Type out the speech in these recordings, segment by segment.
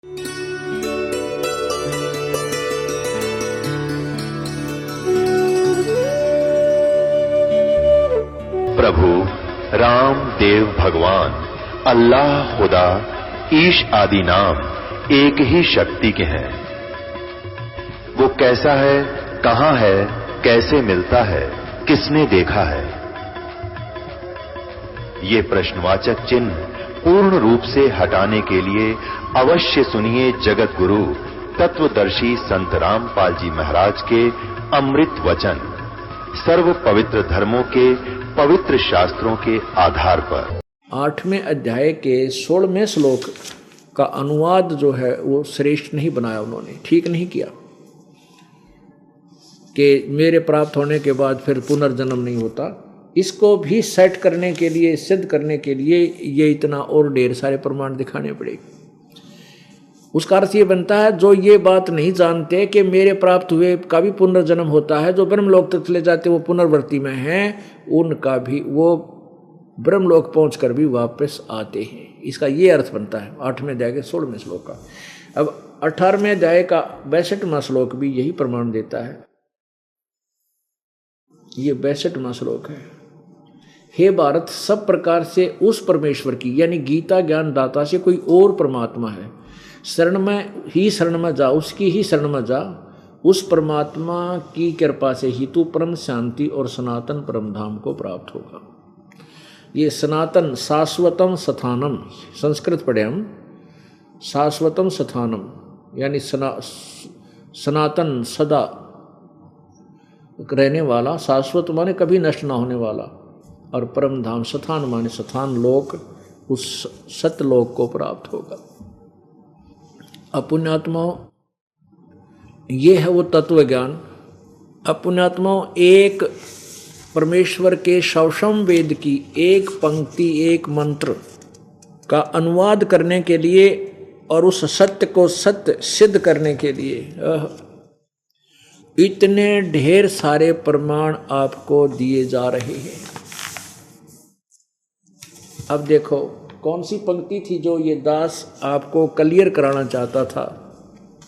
प्रभु राम देव भगवान अल्लाह खुदा ईश आदि नाम एक ही शक्ति के हैं। वो कैसा है, कहां है, कैसे मिलता है, किसने देखा है? ये प्रश्नवाचक चिन्ह पूर्ण रूप से हटाने के लिए अवश्य सुनिए जगत गुरु तत्वदर्शी संत रामपाल जी महाराज के अमृत वचन, सर्व पवित्र धर्मों के पवित्र शास्त्रों के आधार पर। 8वें अध्याय के 16वें श्लोक का अनुवाद जो है वो श्रेष्ठ नहीं बनाया, उन्होंने ठीक नहीं किया कि मेरे प्राप्त होने के बाद फिर पुनर्जन्म नहीं होता। इसको भी सेट करने के लिए, सिद्ध करने के लिए ये इतना और ढेर सारे प्रमाण दिखाने पड़े। उसका अर्थ ये बनता है, जो ये बात नहीं जानते कि मेरे प्राप्त हुए का भी पुनर्जन्म होता है, जो ब्रह्मलोक तक चले जाते वो पुनर्वर्ती में हैं, उनका भी वो ब्रह्मलोक पहुंचकर भी वापस आते हैं। इसका ये अर्थ बनता है 8वें अध्याय के 16वें श्लोक का। अब 18वें अध्याय का 62वां श्लोक भी यही प्रमाण देता है। ये 62वां श्लोक है। हे भारत, सब प्रकार से उस परमेश्वर की यानी गीता ज्ञान दाता से कोई और परमात्मा है, शरण में जा, उसकी ही शरण में जा। उस परमात्मा की कृपा से ही तू परम शांति और सनातन परम धाम को प्राप्त होगा। ये सनातन शाश्वतम स्थानम, संस्कृत पढ़े हम, शाश्वतम स्थानम यानी सनातन सदा रहने वाला, शाश्वत माने कभी नष्ट ना होने वाला, और परम धाम स्थान माने स्थान लोक, उस सतलोक को प्राप्त होगा। अपुण्यात्माओं, ये है वो तत्व ज्ञान। अपुण्यात्माओं, एक परमेश्वर के शवशम वेद की एक पंक्ति, एक मंत्र का अनुवाद करने के लिए और उस सत्य को सत्य सिद्ध करने के लिए इतने ढेर सारे प्रमाण आपको दिए जा रहे हैं। अब देखो कौन सी पंक्ति थी जो ये दास आपको क्लियर कराना चाहता था।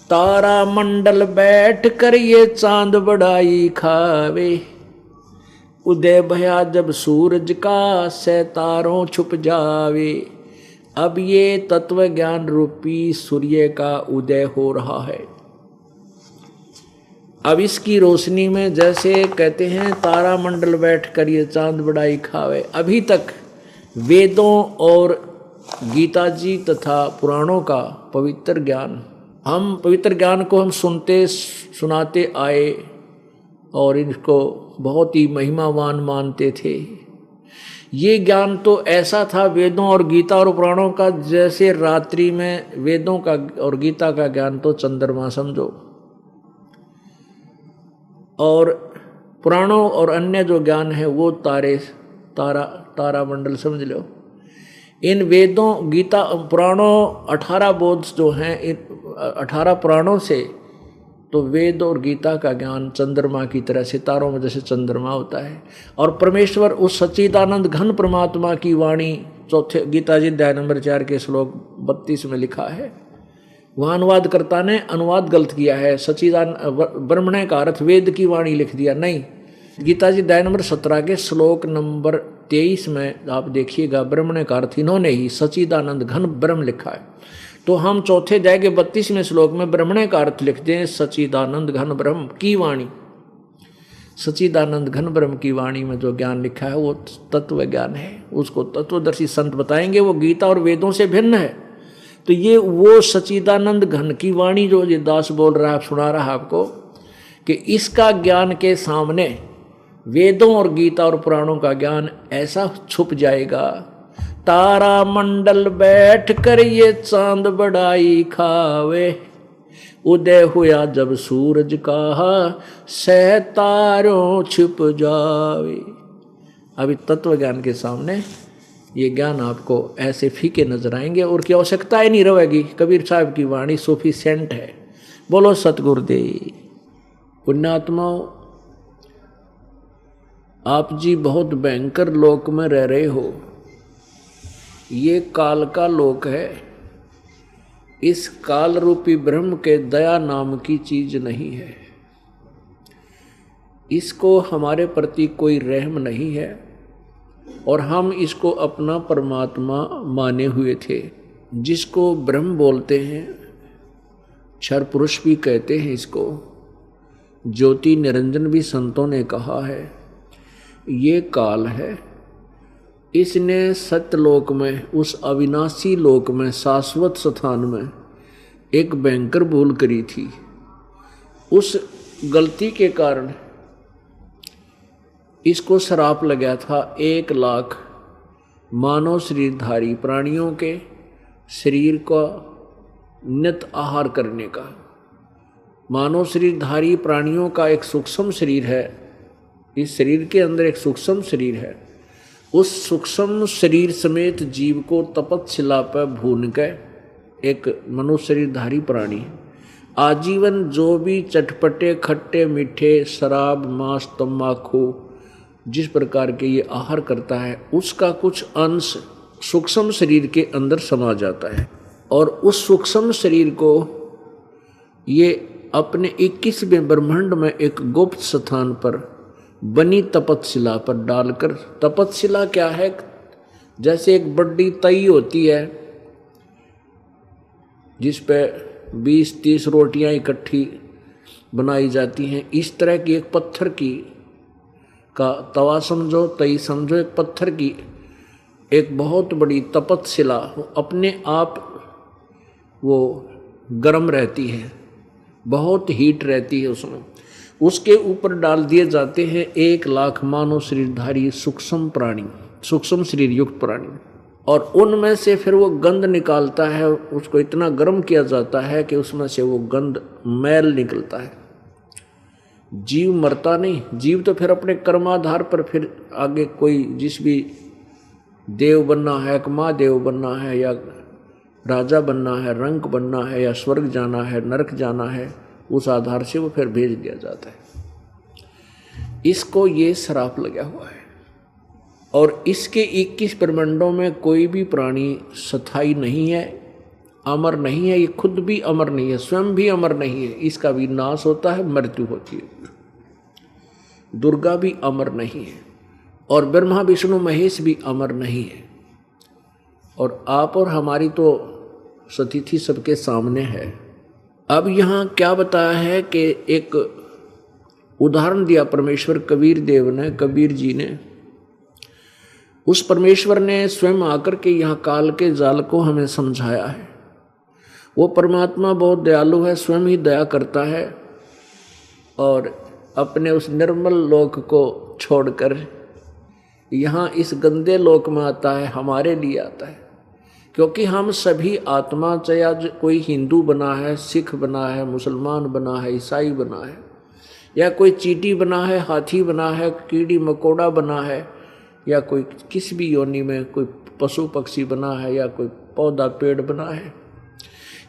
तारा मंडल बैठ कर ये चांद बड़ाई खावे, उदय भया जब सूरज का सितारों छुप जावे। अब ये तत्व ज्ञान रूपी सूर्य का उदय हो रहा है। अब इसकी रोशनी में जैसे कहते हैं तारा मंडल बैठ कर ये चांद बड़ाई खावे, अभी तक वेदों और गीता जी तथा पुराणों का पवित्र ज्ञान को हम सुनते सुनाते आए और इनको बहुत ही महिमावान मानते थे। ये ज्ञान तो ऐसा था वेदों और गीता और पुराणों का, जैसे रात्रि में वेदों का और गीता का ज्ञान तो चंद्रमा समझो, और पुराणों और अन्य जो ज्ञान है वो तारा मंडल समझ लो। इन वेदों गीता पुराणों 18 बोध जो हैं, इन 18 पुराणों से तो वेद और गीता का ज्ञान चंद्रमा की तरह, सितारों में जैसे चंद्रमा होता है। और परमेश्वर उस सच्चिदानंद घन परमात्मा की वाणी चौथे गीता जी अध्याय नंबर 4 के श्लोक 32 में लिखा है। वहाँ अनुवादकर्ता ने अनुवाद गलत किया है, ब्रह्मण्य का अर्थ वेद की वाणी लिख दिया, नहीं। गीता जी अध्याय नंबर 17 के श्लोक नंबर 23 में आप देखिएगा, ब्रह्मण्य का अर्थ इन्होंने ही सच्चिदानंद घन ब्रह्म लिखा है। तो हम चौथे अध्याय के 32वें श्लोक में ब्रह्मण्य का अर्थ लिखते हैं सच्चिदानंद घन ब्रह्म की वाणी। सच्चिदानंद घन ब्रह्म की वाणी में जो ज्ञान लिखा है वो तत्व ज्ञान है। उसको तत्वदर्शी संत बताएंगे, वो गीता और वेदों से भिन्न है। तो ये वो सच्चिदानंद घन की वाणी जो ये दास बोल रहा है, सुना रहा है आपको, कि इसका ज्ञान के सामने वेदों और गीता और पुराणों का ज्ञान ऐसा छुप जाएगा। तारा मंडल बैठ कर ये चांद बड़ाई खावे, उदय हुआ जब सूरज का सितारों छुप जावे। अभी तत्व ज्ञान के सामने ये ज्ञान आपको ऐसे फीके नजर आएंगे और की आवश्यकता ही नहीं रहेगी। कबीर साहब की वाणी सफिशिएंट है। बोलो सतगुरुदेव। पुण्यात्माओं, आप जी बहुत भयंकर लोक में रह रहे हो। ये काल का लोक है। इस काल रूपी ब्रह्म के दया नाम की चीज नहीं है। इसको हमारे प्रति कोई रहम नहीं है और हम इसको अपना परमात्मा माने हुए थे, जिसको ब्रह्म बोलते हैं, क्षर पुरुष भी कहते हैं इसको, ज्योति निरंजन भी संतों ने कहा है। ये काल है, इसने सत्यलोक में, उस अविनाशी लोक में, शाश्वत स्थान में एक भयंकर भूल करी थी। उस गलती के कारण इसको श्राप लगा था 1 लाख मानव शरीरधारी प्राणियों के शरीर का नित आहार करने का। मानव शरीरधारी प्राणियों का एक सूक्ष्म शरीर है, इस शरीर के अंदर एक सूक्ष्म शरीर है। उस सूक्ष्म शरीर समेत जीव को तपस्या पर भून के एक मनुष्य शरीरधारी प्राणी आजीवन जो भी चटपटे खट्टे मीठे शराब मांस तम्बाकू जिस प्रकार के ये आहार करता है, उसका कुछ अंश सूक्ष्म शरीर के अंदर समा जाता है और उस सूक्ष्म शरीर को ये अपने 21वें ब्रह्मांड में एक गुप्त स्थान पर बनी तपस्या पर डालकर, तपस्या क्या है, जैसे एक बड़ी तई होती है जिस पे 20-30 रोटियां इकट्ठी बनाई जाती हैं, इस तरह की एक पत्थर की का तवा समझो, तई समझो, एक पत्थर की एक बहुत बड़ी तपस्या अपने आप वो गर्म रहती है, बहुत हीट रहती है उसमें, उसके ऊपर डाल दिए जाते हैं 1 लाख मानव शरीरधारी सूक्ष्म प्राणी, सूक्ष्म शरीर युक्त प्राणी, और उनमें से फिर वो गंध निकालता है। उसको इतना गर्म किया जाता है कि उसमें से वो गंध मैल निकलता है। जीव मरता नहीं, जीव तो फिर अपने कर्माधार पर फिर आगे कोई जिस भी देव बनना है, महादेव बनना है या राजा बनना है, रंक बनना है या स्वर्ग जाना है, नरक जाना है, उस आधार से वो फिर भेज दिया जाता है। इसको ये श्राप लगा हुआ है और इसके 21 ब्रह्मांडों में कोई भी प्राणी स्थायी नहीं है, अमर नहीं है। ये खुद भी अमर नहीं है, स्वयं भी अमर नहीं है, इसका भी नाश होता है, मृत्यु होती है। दुर्गा भी अमर नहीं है और ब्रह्मा विष्णु महेश भी अमर नहीं है। और आप और हमारी तो स्थिति सबके सामने है। अब यहाँ क्या बताया है कि एक उदाहरण दिया परमेश्वर कबीर देव ने, कबीर जी ने। उस परमेश्वर ने स्वयं आकर के यहाँ काल के जाल को हमें समझाया है। वो परमात्मा बहुत दयालु है, स्वयं ही दया करता है और अपने उस निर्मल लोक को छोड़कर यहाँ इस गंदे लोक में आता है, हमारे लिए आता है। क्योंकि हम सभी आत्मा, चाहे आज कोई हिंदू बना है, सिख बना है, मुसलमान बना है, ईसाई बना है, या कोई चींटी बना है, हाथी बना है, कीड़ी मकोड़ा बना है, या कोई किस भी योनि में कोई पशु पक्षी बना है, या कोई पौधा पेड़ बना है,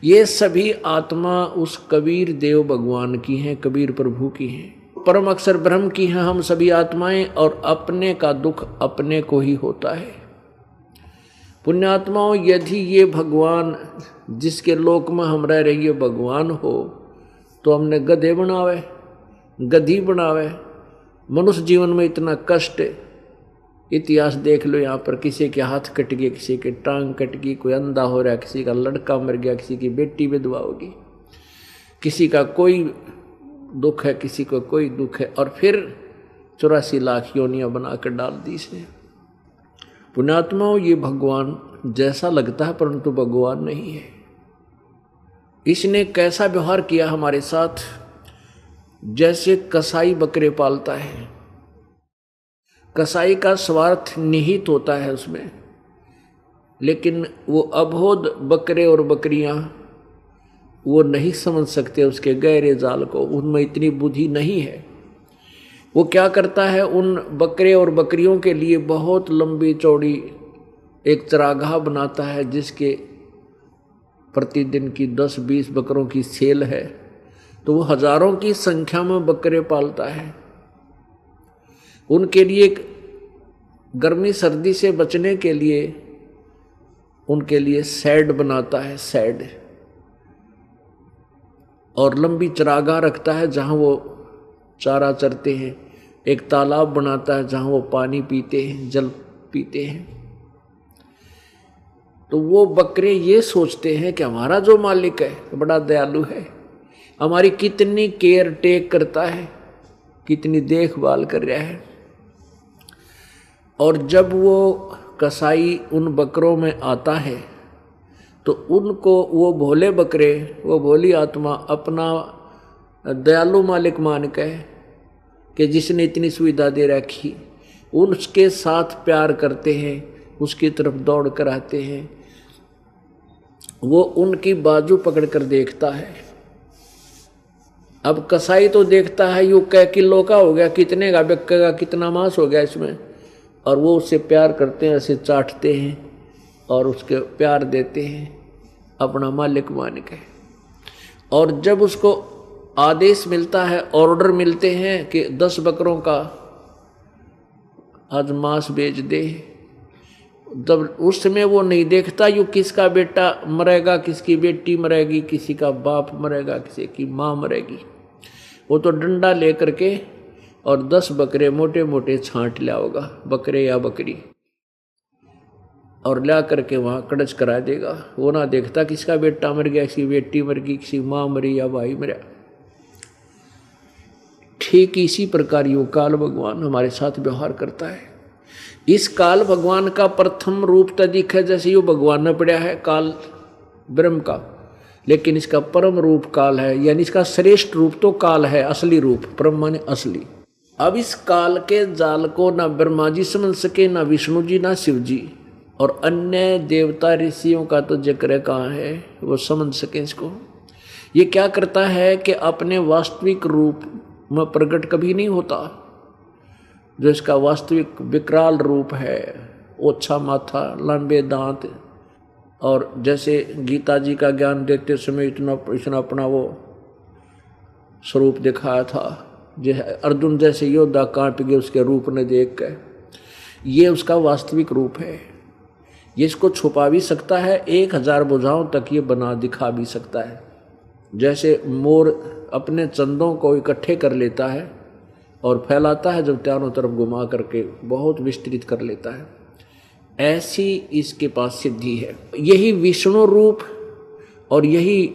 ये सभी आत्मा उस कबीर देव भगवान की हैं, कबीर प्रभु की हैं, परम अक्षर ब्रह्म की हैं हम सभी आत्माएं। और अपने का दुख अपने को ही होता है। पुण्यात्माओं, यदि ये भगवान जिसके लोक में हम रह रहे, ये भगवान हो तो हमने गधे बनावे, गधी बनावे। मनुष्य जीवन में इतना कष्ट, इतिहास देख लो, यहाँ पर किसी के हाथ कट गए, किसी के टांग कट गई, कोई अंधा हो रहा है, किसी का लड़का मर गया, किसी की बेटी विधवा होगी, किसी का कोई दुख है, किसी को कोई दुख है, और फिर 84 लाख योनियां बनाकर डाल दी इसने। पुण्यात्माओं, ये भगवान जैसा लगता है परंतु भगवान नहीं है। इसने कैसा व्यवहार किया हमारे साथ, जैसे कसाई बकरे पालता है। कसाई का स्वार्थ निहित होता है उसमें, लेकिन वो अबोध बकरे और बकरियां वो नहीं समझ सकते उसके गहरे जाल को, उनमें इतनी बुद्धि नहीं है। वो क्या करता है, उन बकरे और बकरियों के लिए बहुत लंबी चौड़ी एक चरागाह बनाता है, जिसके प्रतिदिन की 10-20 बकरों की सेल है, तो वो हजारों की संख्या में बकरे पालता है। उनके लिए गर्मी सर्दी से बचने के लिए उनके लिए शेड बनाता है, शेड, और लंबी चरागाह रखता है जहाँ वो चारा चरते हैं, एक तालाब बनाता है जहाँ वो पानी पीते हैं, जल पीते हैं। तो वो बकरे ये सोचते हैं कि हमारा जो मालिक है बड़ा दयालु है, हमारी कितनी केयर टेक करता है, कितनी देखभाल कर रहा है। और जब वो कसाई उन बकरों में आता है तो उनको वो भोले बकरे, वो भोली आत्मा अपना दयालु मालिक मान के कि जिसने इतनी सुविधा दे रखी, उसके साथ प्यार करते हैं, उसकी तरफ दौड़ कर आते हैं। वो उनकी बाजू पकड़ कर देखता है। अब कसाई तो देखता है यूं कै किलो का हो गया, कितने का बिकेगा, कितना मांस हो गया इसमें, और वो उससे प्यार करते हैं, ऐसे चाटते हैं और उसके प्यार देते हैं अपना मालिक मान के। और जब उसको आदेश मिलता है, ऑर्डर मिलते हैं कि 10 बकरों का आज मांस बेच दे, जब उस समय वो नहीं देखता यूँ किसका बेटा मरेगा, किसकी बेटी मरेगी, किसी का बाप मरेगा, किसी की माँ मरेगी। वो तो डंडा लेकर के और 10 बकरे मोटे मोटे छांट लिया होगा, बकरे या बकरी, और ला करके वहाँ कड़च करा देगा। वो ना देखता किसका बेटा मर गया, किसी बेटी मर गई, किसी माँ मरी या भाई मरा। ठीक इसी प्रकार यो काल भगवान हमारे साथ व्यवहार करता है। इस काल भगवान का प्रथम रूप तो दिखे जैसे यो भगवान ने पड़ा है काल ब्रह्म का, लेकिन इसका परम रूप काल है, यानी इसका श्रेष्ठ रूप तो काल है, असली रूप, परम माने असली। अब इस काल के जाल को ना ब्रह्मा जी समझ सके, ना विष्णु जी, ना शिव जी, और अन्य देवता ऋषियों का तो जिक्र कहाँ है वो समझ सके इसको। ये क्या करता है कि अपने वास्तविक रूप में प्रकट कभी नहीं होता, जो इसका वास्तविक विकराल रूप है, ओछा माथा, लंबे दांत, और जैसे गीता जी का ज्ञान देते समय इतना अपना वो स्वरूप दिखाया था, अर्जुन जैसे योद्धा कांप गए उसके रूप ने देख कर। ये उसका वास्तविक रूप है। ये इसको छुपा भी सकता है, 1000 भुजाओं तक ये बना दिखा भी सकता है। जैसे मोर अपने चंदों को इकट्ठे कर लेता है और फैलाता है, जब चारों तरफ घुमा करके बहुत विस्तृत कर लेता है, ऐसी इसके पास सिद्धि है। यही विष्णु रूप और यही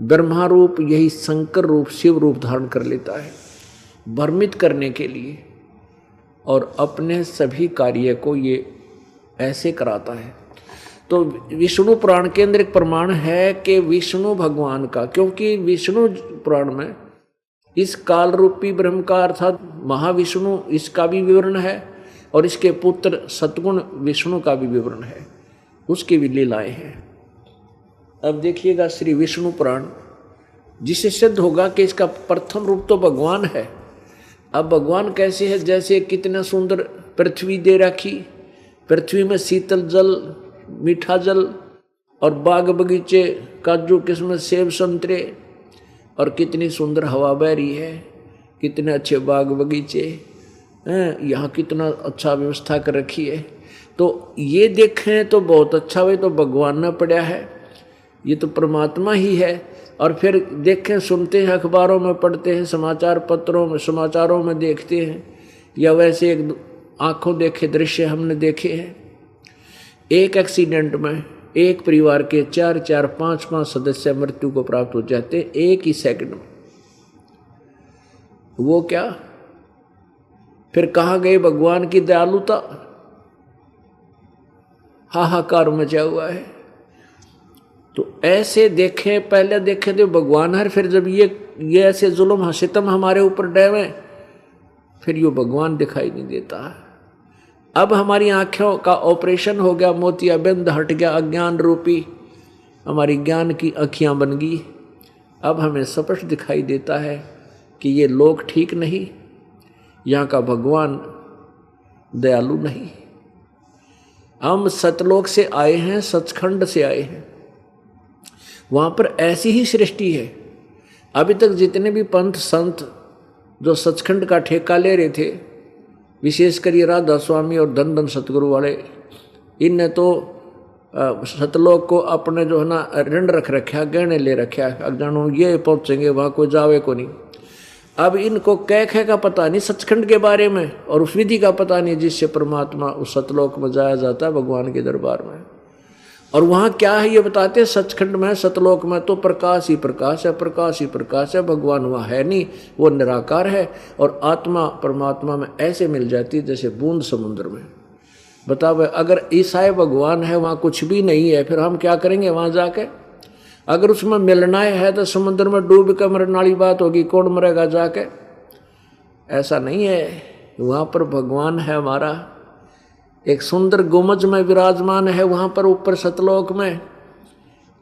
ब्रह्मा रूप, यही शंकर रूप, शिव रूप धारण कर लेता है भ्रमित करने के लिए, और अपने सभी कार्य को ये ऐसे कराता है। तो विष्णु पुराण के अंदर एक प्रमाण है कि विष्णु भगवान का, क्योंकि विष्णु पुराण में इस काल रूपी ब्रह्म का अर्थात महाविष्णु, इसका भी विवरण है, और इसके पुत्र सतगुण विष्णु का भी विवरण है, उसकी भी लीलाएं हैं। अब देखिएगा श्री विष्णु पुराण, जिससे सिद्ध होगा कि इसका प्रथम रूप तो भगवान है। अब भगवान कैसे है, जैसे कितना सुंदर पृथ्वी दे रखी, पृथ्वी में शीतल जल, मीठा जल, और बाग बगीचे, काजू किस्म, सेब संतरे, और कितनी सुंदर हवा बह रही है, कितने अच्छे बाग बगीचे हैं, यहाँ कितना अच्छा व्यवस्था कर रखी है। तो ये देखें तो बहुत अच्छा, वे तो भगवान ने पड़ा है, ये तो परमात्मा ही है। और फिर देखें, सुनते हैं, अखबारों में पढ़ते हैं, समाचार पत्रों में, समाचारों में देखते हैं, या वैसे एक आंखों देखे दृश्य हमने देखे हैं। एक एक्सीडेंट में एक परिवार के 4-4, 5-5 सदस्य मृत्यु को प्राप्त हो जाते एक ही सेकंड में। वो क्या, फिर कहाँ गई भगवान की दयालुता, हाहाकार मचा हुआ है। तो ऐसे देखें, पहले देखें तो भगवान है, फिर जब ये ऐसे जुल्म सितम हमारे ऊपर डैवे, फिर ये भगवान दिखाई नहीं देता है। अब हमारी आँखों का ऑपरेशन हो गया, मोतियाबिंद हट गया, अज्ञान रूपी हमारी ज्ञान की आँखियाँ बन गई। अब हमें स्पष्ट दिखाई देता है कि ये लोग ठीक नहीं, यहाँ का भगवान दयालु नहीं। हम सतलोक से आए हैं, सचखंड से आए हैं, वहाँ पर ऐसी ही सृष्टि है। अभी तक जितने भी पंथ संत जो सचखंड का ठेका ले रहे थे, विशेषकर ये राधा स्वामी और धन धन सतगुरु वाले, इनने तो सतलोक को अपने जो है ना ऋण रख रखा, गहने ले रखा, अज्ञानों ये पहुंचेंगे वहां कोई जावे को नहीं। अब इनको कह का पता नहीं सचखंड के बारे में, और उस विधि का पता नहीं जिससे परमात्मा उस सतलोक में जाया जाता है भगवान के दरबार में। और वहां क्या है ये बताते हैं, सचखंड में सतलोक में तो प्रकाश ही प्रकाश है, प्रकाश ही प्रकाश है, भगवान वहां है नहीं, वो निराकार है। और आत्मा परमात्मा में ऐसे मिल जाती है जैसे बूंद समुद्र में। बताओ अगर ईसाई भगवान है वहां कुछ भी नहीं है, फिर हम क्या करेंगे वहां जाके? अगर उसमें मिलना है तो समुद्र में डूब कर मरने वाली बात होगी, कौन मरेगा जाके? ऐसा नहीं है, वहां पर भगवान है हमारा, एक सुंदर गुमज में विराजमान है वहां पर ऊपर सतलोक में।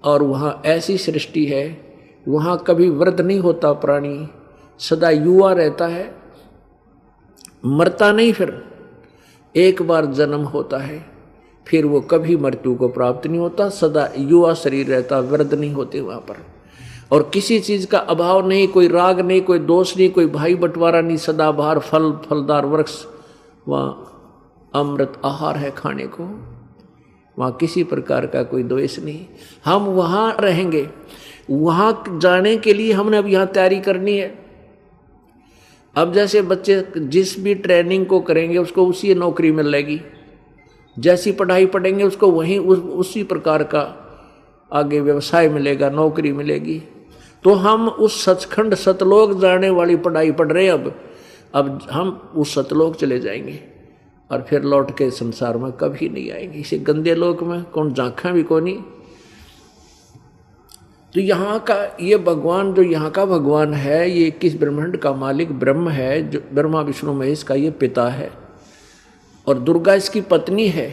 और वहां ऐसी सृष्टि है, वहां कभी वृद्ध नहीं होता प्राणी, सदा युवा रहता है, मरता नहीं। फिर एक बार जन्म होता है, फिर वो कभी मृत्यु को प्राप्त नहीं होता, सदा युवा शरीर रहता, वृद्ध नहीं होते वहां पर। और किसी चीज का अभाव नहीं, कोई राग नहीं, कोई दोष नहीं, कोई भाई बंटवारा नहीं, सदाबहार फल फलदार वृक्ष, वहां अमृत आहार है खाने को, वहां किसी प्रकार का कोई द्वेष नहीं। हम वहां रहेंगे, वहां जाने के लिए हमने अब यहां तैयारी करनी है। अब जैसे बच्चे जिस भी ट्रेनिंग को करेंगे उसको उसी नौकरी मिलेगी, जैसी पढ़ाई पढ़ेंगे उसको वहीं उसी प्रकार का आगे व्यवसाय मिलेगा, नौकरी मिलेगी। तो हम उस सचखंड सतलोक जाने वाली पढ़ाई पढ़ रहे हैं। अब हम उस सतलोक चले जाएंगे और फिर लौट के संसार में कभी नहीं आएंगे। इसे गंदे लोक में कौन झांका भी को नहीं। तो यहाँ का ये भगवान, जो यहाँ का भगवान है, ये 21 ब्रह्मांड का मालिक ब्रह्म है, जो ब्रह्मा विष्णु महेश का ये पिता है। और दुर्गा इसकी पत्नी है,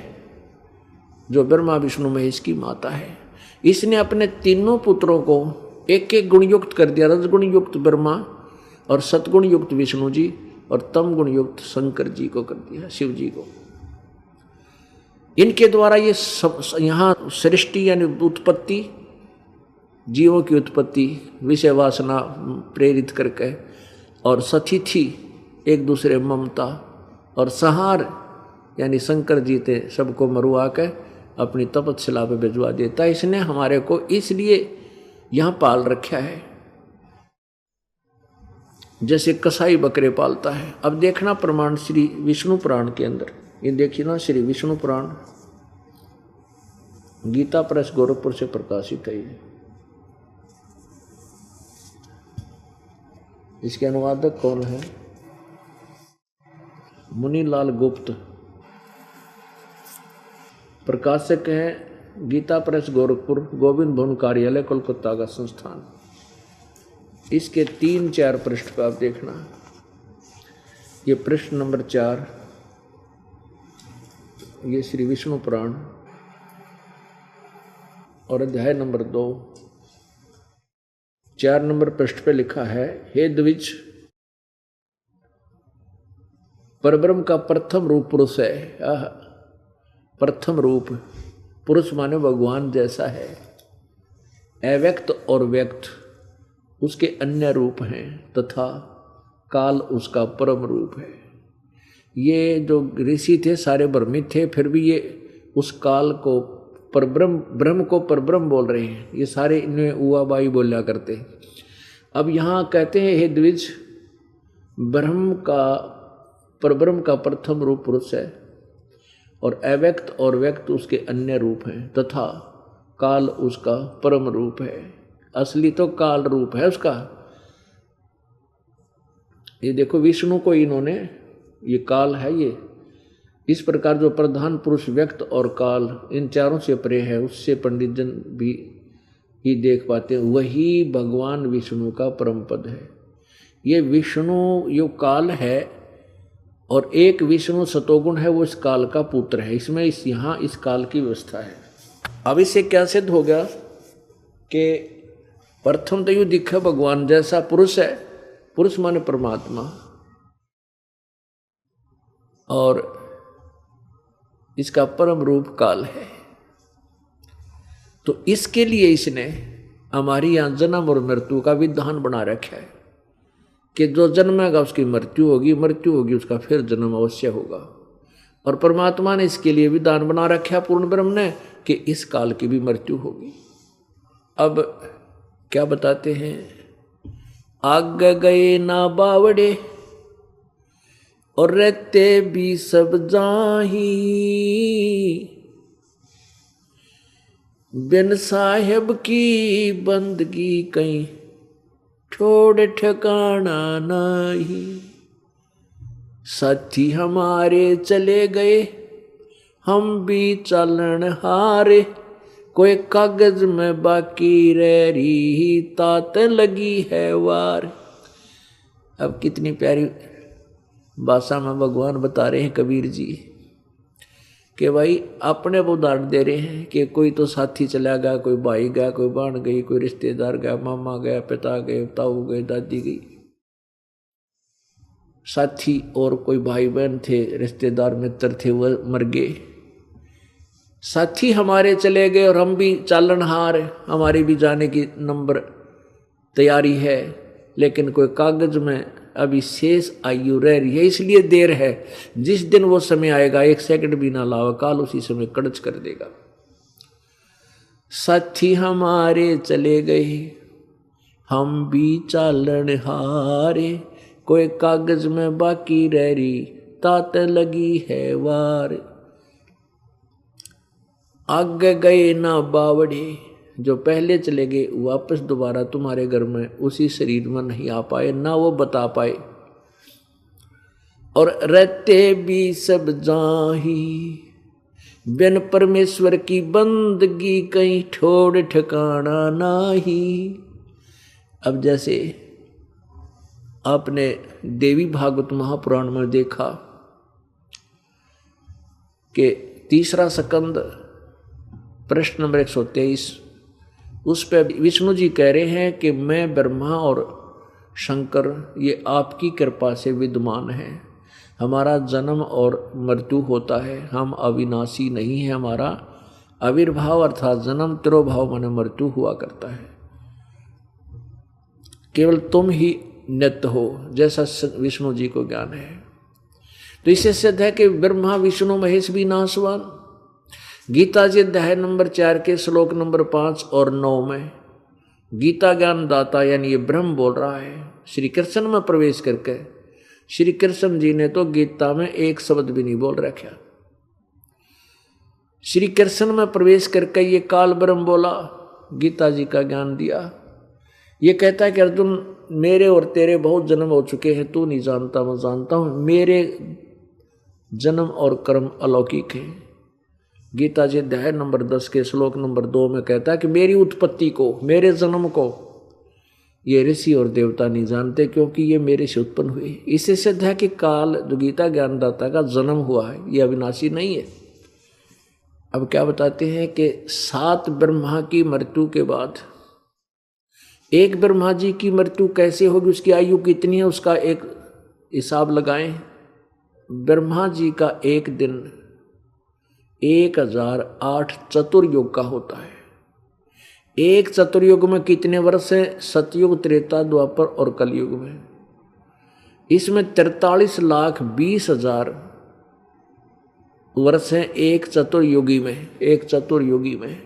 जो ब्रह्मा विष्णु महेश की माता है। इसने अपने तीनों पुत्रों को एक एक गुण युक्त कर दिया, रजगुण युक्त ब्रह्मा और सतगुण युक्त विष्णु जी और तम गुण युक्त शंकर जी को कर दिया, शिव जी को। इनके द्वारा ये यहाँ सृष्टि यानी उत्पत्ति, जीवों की उत्पत्ति विषय वासना प्रेरित करके, और सतिथि एक दूसरे ममता, और संहार यानी शंकर जी थे सबको मरुआ के अपनी तपस्या पे भिजवा देता। इसने हमारे को इसलिए यहाँ पाल रखा है, जैसे कसाई बकरे पालता है। अब देखना प्रमाण श्री विष्णु पुराण के अंदर, ये देखिए ना, श्री विष्णु पुराण गीता प्रेस गोरखपुर से प्रकाशित है। इसके अनुवादक कौन है? मुनीलाल गुप्त। प्रकाशक है गीता प्रेस गोरखपुर, गोविंद भवन कार्यालय कोलकाता का संस्थान। इसके 3-4 पृष्ठ पर आप देखना, ये पृष्ठ नंबर 4, ये श्री विष्णु पुराण और अध्याय नंबर 2, 4 नंबर पृष्ठ पे लिखा है, हे द्विज, परब्रह्म का प्रथम रूप पुरुष है। प्रथम रूप पुरुष माने भगवान जैसा है। अव्यक्त और व्यक्त उसके अन्य रूप हैं, तथा काल उसका परम रूप है। ये जो ऋषि थे सारे भ्रमित थे, फिर भी ये उस काल को ब्रह्म को परब्रह्म बोल रहे हैं। ये सारे इनमें उआबाई बोला करते। अब यहाँ कहते हैं, हे द्विज, परब्रह्म का प्रथम रूप पुरुष है, और अव्यक्त और व्यक्त उसके अन्य रूप हैं, तथा काल उसका परम रूप है। असली तो काल रूप है उसका। ये देखो विष्णु को इन्होंने, ये काल है, ये इस प्रकार जो प्रधान पुरुष व्यक्त और काल इन चारों से परे है, उससे पंडित जन भी ही देख पाते हैं, वही भगवान विष्णु का परम पद है। ये विष्णु यो काल है, और एक विष्णु सतोगुण है, वो इस काल का पुत्र है। इसमें यहाँ इस काल की व्यवस्था है। अब इससे क्या सिद्ध हो गया कि प्रथम तो यू दिखे भगवान जैसा पुरुष है, पुरुष माने परमात्मा, और इसका परम रूप काल है। तो इसके लिए इसने हमारी यहाँ जन्म और मृत्यु का विधान बना रखा है कि जो जन्मेगा उसकी मृत्यु होगी, मृत्यु होगी उसका फिर जन्म अवश्य होगा। और परमात्मा ने इसके लिए विधान बना रखा पूर्ण ब्रह्म ने कि इस काल की भी मृत्यु होगी। अब क्या बताते हैं, आगे गए ना बावड़े और रहते भी सब जाही, बिन साहेब की बंदगी कहीं छोड़ ठिकाना नहीं। साथी हमारे चले गए हम भी चालन हारे, कोई कागज में बाकी रह रही तात लगी है वार। अब कितनी प्यारी भाषा में भगवान बता रहे हैं कबीर जी कि भाई अपने वो उदाहरण दे रहे हैं कि कोई तो साथी चला गया, कोई भाई गया, कोई बहन गई, कोई रिश्तेदार गया, मामा गया, पिता गए, ताऊ गए, दादी गई। साथी और कोई भाई बहन थे, रिश्तेदार मित्र थे, वह मर गए। साथी हमारे चले गए और हम भी चालनहार, हमारी भी जाने की नंबर तैयारी है, लेकिन कोई कागज में अभी शेष आयु रह रही है, इसलिए देर है। जिस दिन वो समय आएगा एक सेकंड भी ना लावा, काल उसी समय कड़च कर देगा। साथी हमारे चले गए हम भी चालन हारे, कोई कागज में बाकी रह रही तात लगी है वार। आगे गए ना बावड़े, जो पहले चले गए वापस दोबारा तुम्हारे घर में उसी शरीर में नहीं आ पाए, ना वो बता पाए। और रहते भी सब जाही, बिन परमेश्वर की बंदगी कहीं छोड़ ठिकाना नाही। अब जैसे आपने देवी भागवत महापुराण में देखा कि तीसरा स्कंद प्रश्न नंबर 123, उस पर विष्णु जी कह रहे हैं कि मैं ब्रह्मा और शंकर ये आपकी कृपा से विद्यमान हैं, हमारा जन्म और मृत्यु होता है, हम अविनाशी नहीं है, हमारा आविर्भाव अर्थात जन्म तिरोभाव माने मृत्यु हुआ करता है, केवल तुम ही नित्य हो, जैसा विष्णु जी को ज्ञान है। तो इससे सिद्ध है कि ब्रह्मा विष्णु महेश भी नाशवान। गीता जी अध्याय नंबर 4 के श्लोक नंबर 5 और 9 में गीता ज्ञान दाता यानी ये ब्रह्म बोल रहा है श्री कृष्ण में प्रवेश करके। श्री कृष्ण जी ने तो गीता में एक शब्द भी नहीं बोल रखा। श्री कृष्ण में प्रवेश करके ये काल ब्रह्म बोला, गीता जी का ज्ञान दिया। ये कहता है कि अर्जुन मेरे और तेरे बहुत जन्म हो चुके हैं, तू नहीं जानता मैं जानता हूं, मेरे जन्म और कर्म अलौकिक हैं। गीता जी अध्याय नंबर 10 के श्लोक नंबर 2 में कहता है कि मेरी उत्पत्ति को, मेरे जन्म को ये ऋषि और देवता नहीं जानते, क्योंकि ये मेरे से उत्पन्न हुए। इससे सिद्ध है कि काल जो गीता ज्ञानदाता का जन्म हुआ है ये अविनाशी नहीं है। अब क्या बताते हैं कि 7 ब्रह्मा की मृत्यु के बाद एक ब्रह्मा जी की मृत्यु कैसे होगी, उसकी आयु कितनी है, उसका एक हिसाब लगाएं। ब्रह्मा जी का एक दिन 1008 चतुर्युग का होता है। एक चतुर्युग में कितने वर्ष है, सतयुग, त्रेता, द्वापर और कलयुग में। इसमें 43,20,000 वर्ष हैं एक चतुर्युगी में,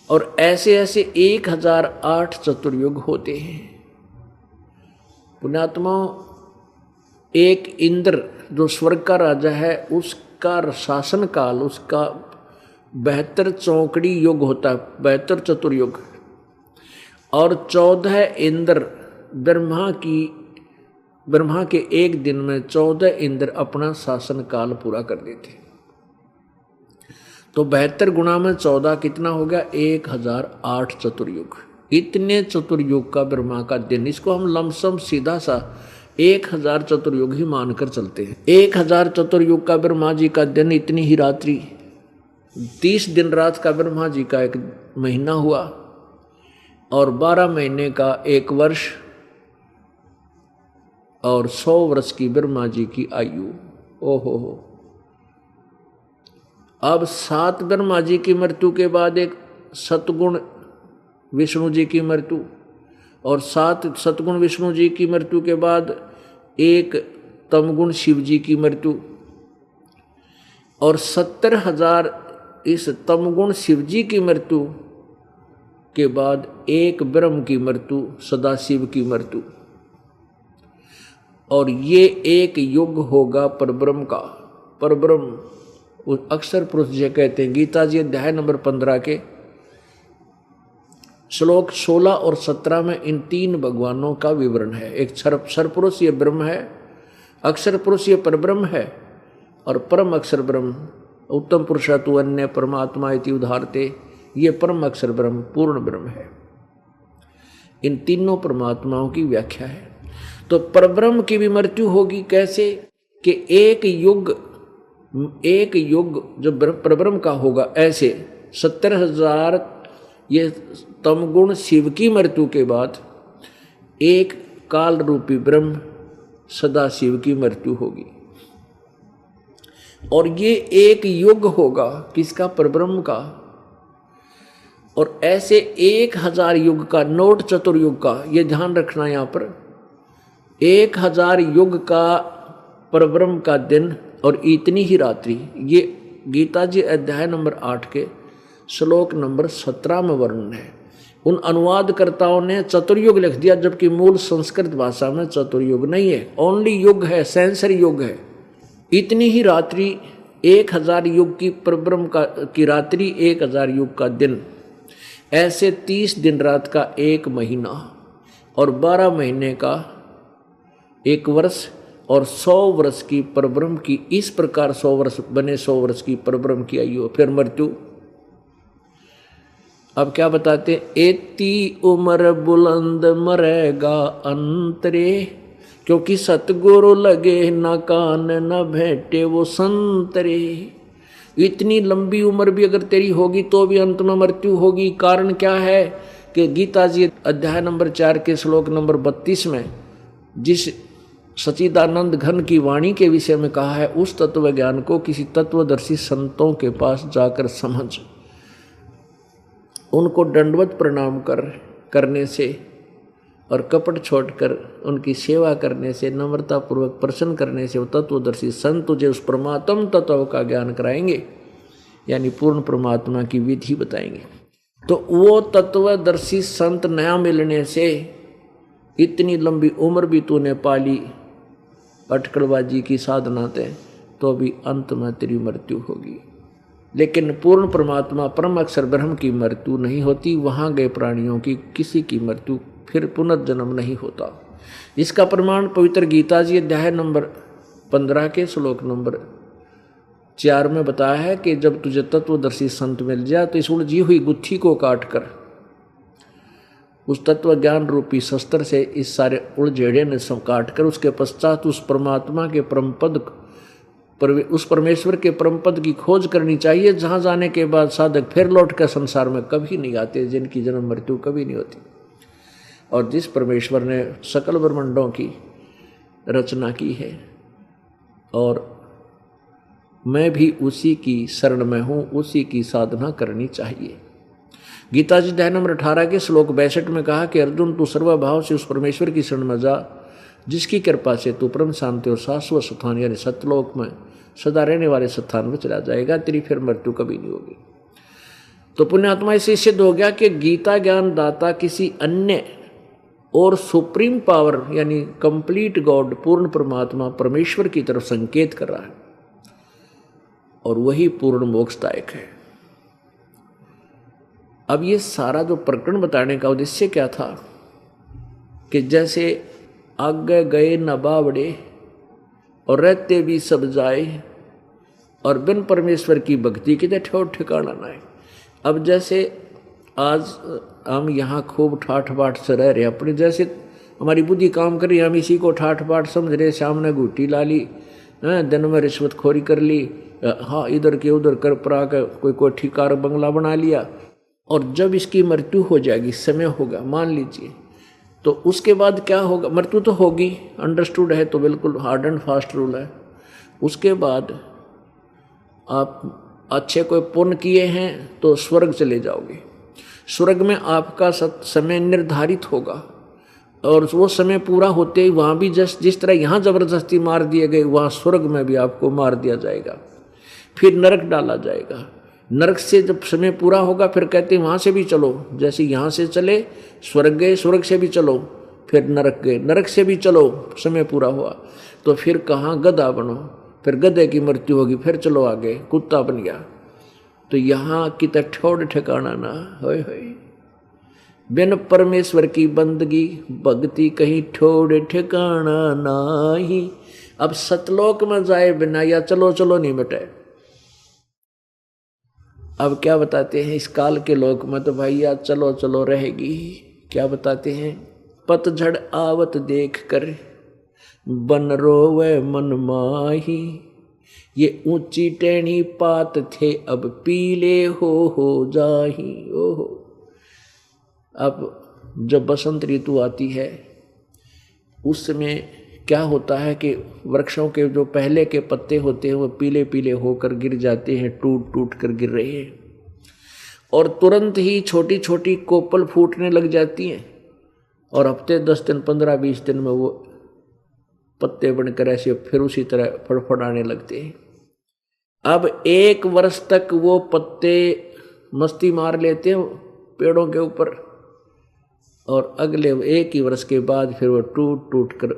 और ऐसे ऐसे 1008 चतुर्युग होते हैं। पुण्यात्माओं, एक इंद्र जो स्वर्ग का राजा है उसका शासन काल, उसका 72 चौकड़ी युग होता है, 72 चतुर्युग। और 14 इंद्र ब्रह्मा के एक दिन में 14 इंद्र अपना शासन काल पूरा कर देते। तो 72 गुणा में 14 कितना हो गया, 1008 चतुर्युग। इतने चतुर्युग का ब्रह्मा का दिन, इसको हम लमसम सीधा सा 1000 चतुर्युग ही मानकर चलते हैं। 1000 चतुर्युग का ब्रह्मा जी का दिन, इतनी ही रात्रि, 30 दिन रात का ब्रह्मा जी का एक महीना हुआ, और 12 महीने का एक वर्ष, और 100 वर्ष की ब्रह्मा जी की आयु। ओहो हो। अब 7 ब्रह्मा जी की मृत्यु के बाद एक सतगुण विष्णु जी की मृत्यु, और 7 सतगुण विष्णु जी की मृत्यु के बाद एक तमगुण शिव जी की मृत्यु, और 70,000 इस तमगुण शिवजी की मृत्यु के बाद एक ब्रह्म की मृत्यु, सदाशिव की मृत्यु। और ये एक युग होगा परब्रह्म का। परब्रह्म उस अक्षर पुरुष जी कहते हैं। गीता जी अध्याय नंबर 15 के श्लोक 16 और 17 में इन तीन भगवानों का विवरण है। एक सरपुरुष ये ब्रह्म है, अक्षर पुरुष ये परब्रह्म है, और परम अक्षर ब्रह्म उत्तम पुरुषातु अन्य परमात्मा इति उदाहरते, ये परम अक्षर ब्रह्म पूर्ण ब्रह्म है। इन तीनों परमात्माओं की व्याख्या है। तो परब्रह्म की भी मृत्यु होगी। कैसे कि एक युग जो परब्रह्म का होगा, ऐसे 70,000 ये तमगुण शिव की मृत्यु के बाद एक काल रूपी ब्रह्म सदा शिव की मृत्यु होगी। और ये एक युग होगा किसका? परब्रह्म का। और ऐसे 1000 युग का, नोट चतुर्युग का, ये ध्यान रखना यहाँ पर, 1000 युग का परब्रह्म का दिन और इतनी ही रात्रि। ये गीता जी अध्याय नंबर 8 के श्लोक नंबर 17 में वर्णन है। उन अनुवादकर्ताओं ने चतुर्युग लिख दिया, जबकि मूल संस्कृत भाषा में चतुर्युग नहीं है, ओनली युग है, सेंसर युग है। इतनी ही रात्रि, 1000 युग की परब्रह्म की रात्रि, 1000 युग का दिन, ऐसे 30 दिन रात का एक महीना और 12 महीने का एक वर्ष और 100 वर्ष की परब्रह्म की, इस प्रकार 100 वर्ष बने, 100 वर्ष की परब्रह्म की आयु, फिर मृत्यु। अब क्या बताते? एती उम्र बुलंद मरेगा अंतरे, क्योंकि सतगुरु लगे न कान न भेंटे वो संतरे। इतनी लंबी उम्र भी अगर तेरी होगी तो भी अंत में मृत्यु होगी। कारण क्या है कि गीता जी अध्याय नंबर 4 के श्लोक नंबर 32 में जिस सच्चिदानंद घन की वाणी के विषय में कहा है, उस तत्व ज्ञान को किसी तत्वदर्शी संतों के पास जाकर समझ, उनको दंडवत प्रणाम करने से और कपट छोड़कर उनकी सेवा करने से, नम्रतापूर्वक प्रसन्न करने से वो तत्वदर्शी संत तुझे उस परमात्म तत्व का ज्ञान कराएंगे, यानी पूर्ण परमात्मा की विधि बताएंगे। तो वो तत्वदर्शी संत नया मिलने से इतनी लंबी उम्र भी तूने पाली अटकलबाजी की साधना थे, तो भी अंत में तेरी मृत्यु होगी। लेकिन पूर्ण परमात्मा परम अक्षर ब्रह्म की मृत्यु नहीं होती। वहाँ गए प्राणियों की किसी की मृत्यु फिर पुनर्जन्म नहीं होता। इसका प्रमाण पवित्र गीता जी अध्याय नंबर 15 के श्लोक नंबर 4 में बताया है कि जब तुझे तत्वदर्शी संत मिल जाए तो इस उलझी हुई गुत्थी को काटकर उस तत्व ज्ञान रूपी शस्त्र से इस सारे उलझेड़े ने सब काटकर उसके पश्चात उस परमात्मा के परम पद, उस परमेश्वर के परम पद की खोज करनी चाहिए, जहाँ जाने के बाद साधक फिर लौट कर संसार में कभी नहीं आते, जिनकी जन्म मृत्यु कभी नहीं होती। और जिस परमेश्वर ने सकल ब्रह्मांडों की रचना की है और मैं भी उसी की शरण में हूँ, उसी की साधना करनी चाहिए। गीता जी अध्याय नंबर 18 के श्लोक 62 में कहा कि अर्जुन तू सर्वभाव से उस परमेश्वर की शरण में जा, जिसकी कृपा से तू परम शांति और शाश्वत स्थान यानी सतलोक में सदा रहने वाले स्थान में चला जाएगा, तेरी फिर मृत्यु कभी नहीं होगी। तो पुण्यात्मा इसे सिद्ध हो गया कि गीता ज्ञान दाता किसी अन्य और सुप्रीम पावर यानी कंप्लीट गॉड पूर्ण परमात्मा परमेश्वर की तरफ संकेत कर रहा है और वही पूर्ण मोक्षदायक है। अब ये सारा जो प्रकरण बताने का उद्देश्य क्या था कि जैसे आगे गए न बावड़े और रहते भी सब जाए और बिन परमेश्वर की भक्ति के ठोर ठिकाना ना है। अब जैसे आज हम यहाँ खूब ठाठ बाट से रह रहे, अपने जैसे हमारी बुद्धि काम कर रही है, हम इसी को ठाठ बाट समझ रहे, सामने घूटी ला ली, दिन में रिश्वतखोरी कर ली, हाँ इधर के उधर कर परा कर कोई कोठी कार बंगला बना लिया। और जब इसकी मृत्यु हो जाएगी, समय होगा मान लीजिए, तो उसके बाद क्या होगा? मृत्यु तो होगी, अंडरस्टूड है, तो बिल्कुल हार्ड एंड फास्ट रूल है। उसके बाद आप अच्छे कोई पुण्य किए हैं तो स्वर्ग चले जाओगे। स्वर्ग में आपका समय निर्धारित होगा और वो समय पूरा होते ही वहाँ भी जिस तरह यहाँ जबरदस्ती मार दिए गए, वहाँ स्वर्ग में भी आपको मार दिया जाएगा। फिर नरक डाला जाएगा। नरक से जब समय पूरा होगा फिर कहते हैं वहाँ से भी चलो, जैसे यहाँ से चले स्वर्ग गए, स्वर्ग से भी चलो, फिर नरक गए, नरक से भी चलो, समय पूरा हुआ तो फिर कहाँ गधा बनो, फिर गधे की मृत्यु होगी, फिर चलो आगे कुत्ता बन गया। तो यहाँ की तो ठोड़ ठिकाना ना होय होय। बिन परमेश्वर की बंदगी भक्ति कहीं ठोड़ ठिकाना नाही। अब सतलोक में जाए बिना या चलो चलो नहीं मिटे। अब क्या बताते हैं इस काल के लोक में तो भाई या चलो चलो रहेगी। क्या बताते हैं, पतझड़ आवत देख कर बन रोवे मन माही, ये ऊंची टेढ़ी पात थे अब पीले हो जाही। ओहो, अब जब बसंत ऋतु आती है उसमें क्या होता है कि वृक्षों के जो पहले के पत्ते होते हैं वो पीले पीले होकर गिर जाते हैं, टूट टूट कर गिर रहे हैं, और तुरंत ही छोटी छोटी कोपल फूटने लग जाती हैं, और हफ्ते 10 दिन 15-20 दिन में वो पत्ते बनकर ऐसे फिर उसी तरह फड़फड़ाने लगते हैं। अब 1 वर्ष तक वो पत्ते मस्ती मार लेते हैं पेड़ों के ऊपर, और अगले 1 ही वर्ष के बाद फिर वो टूट टूट कर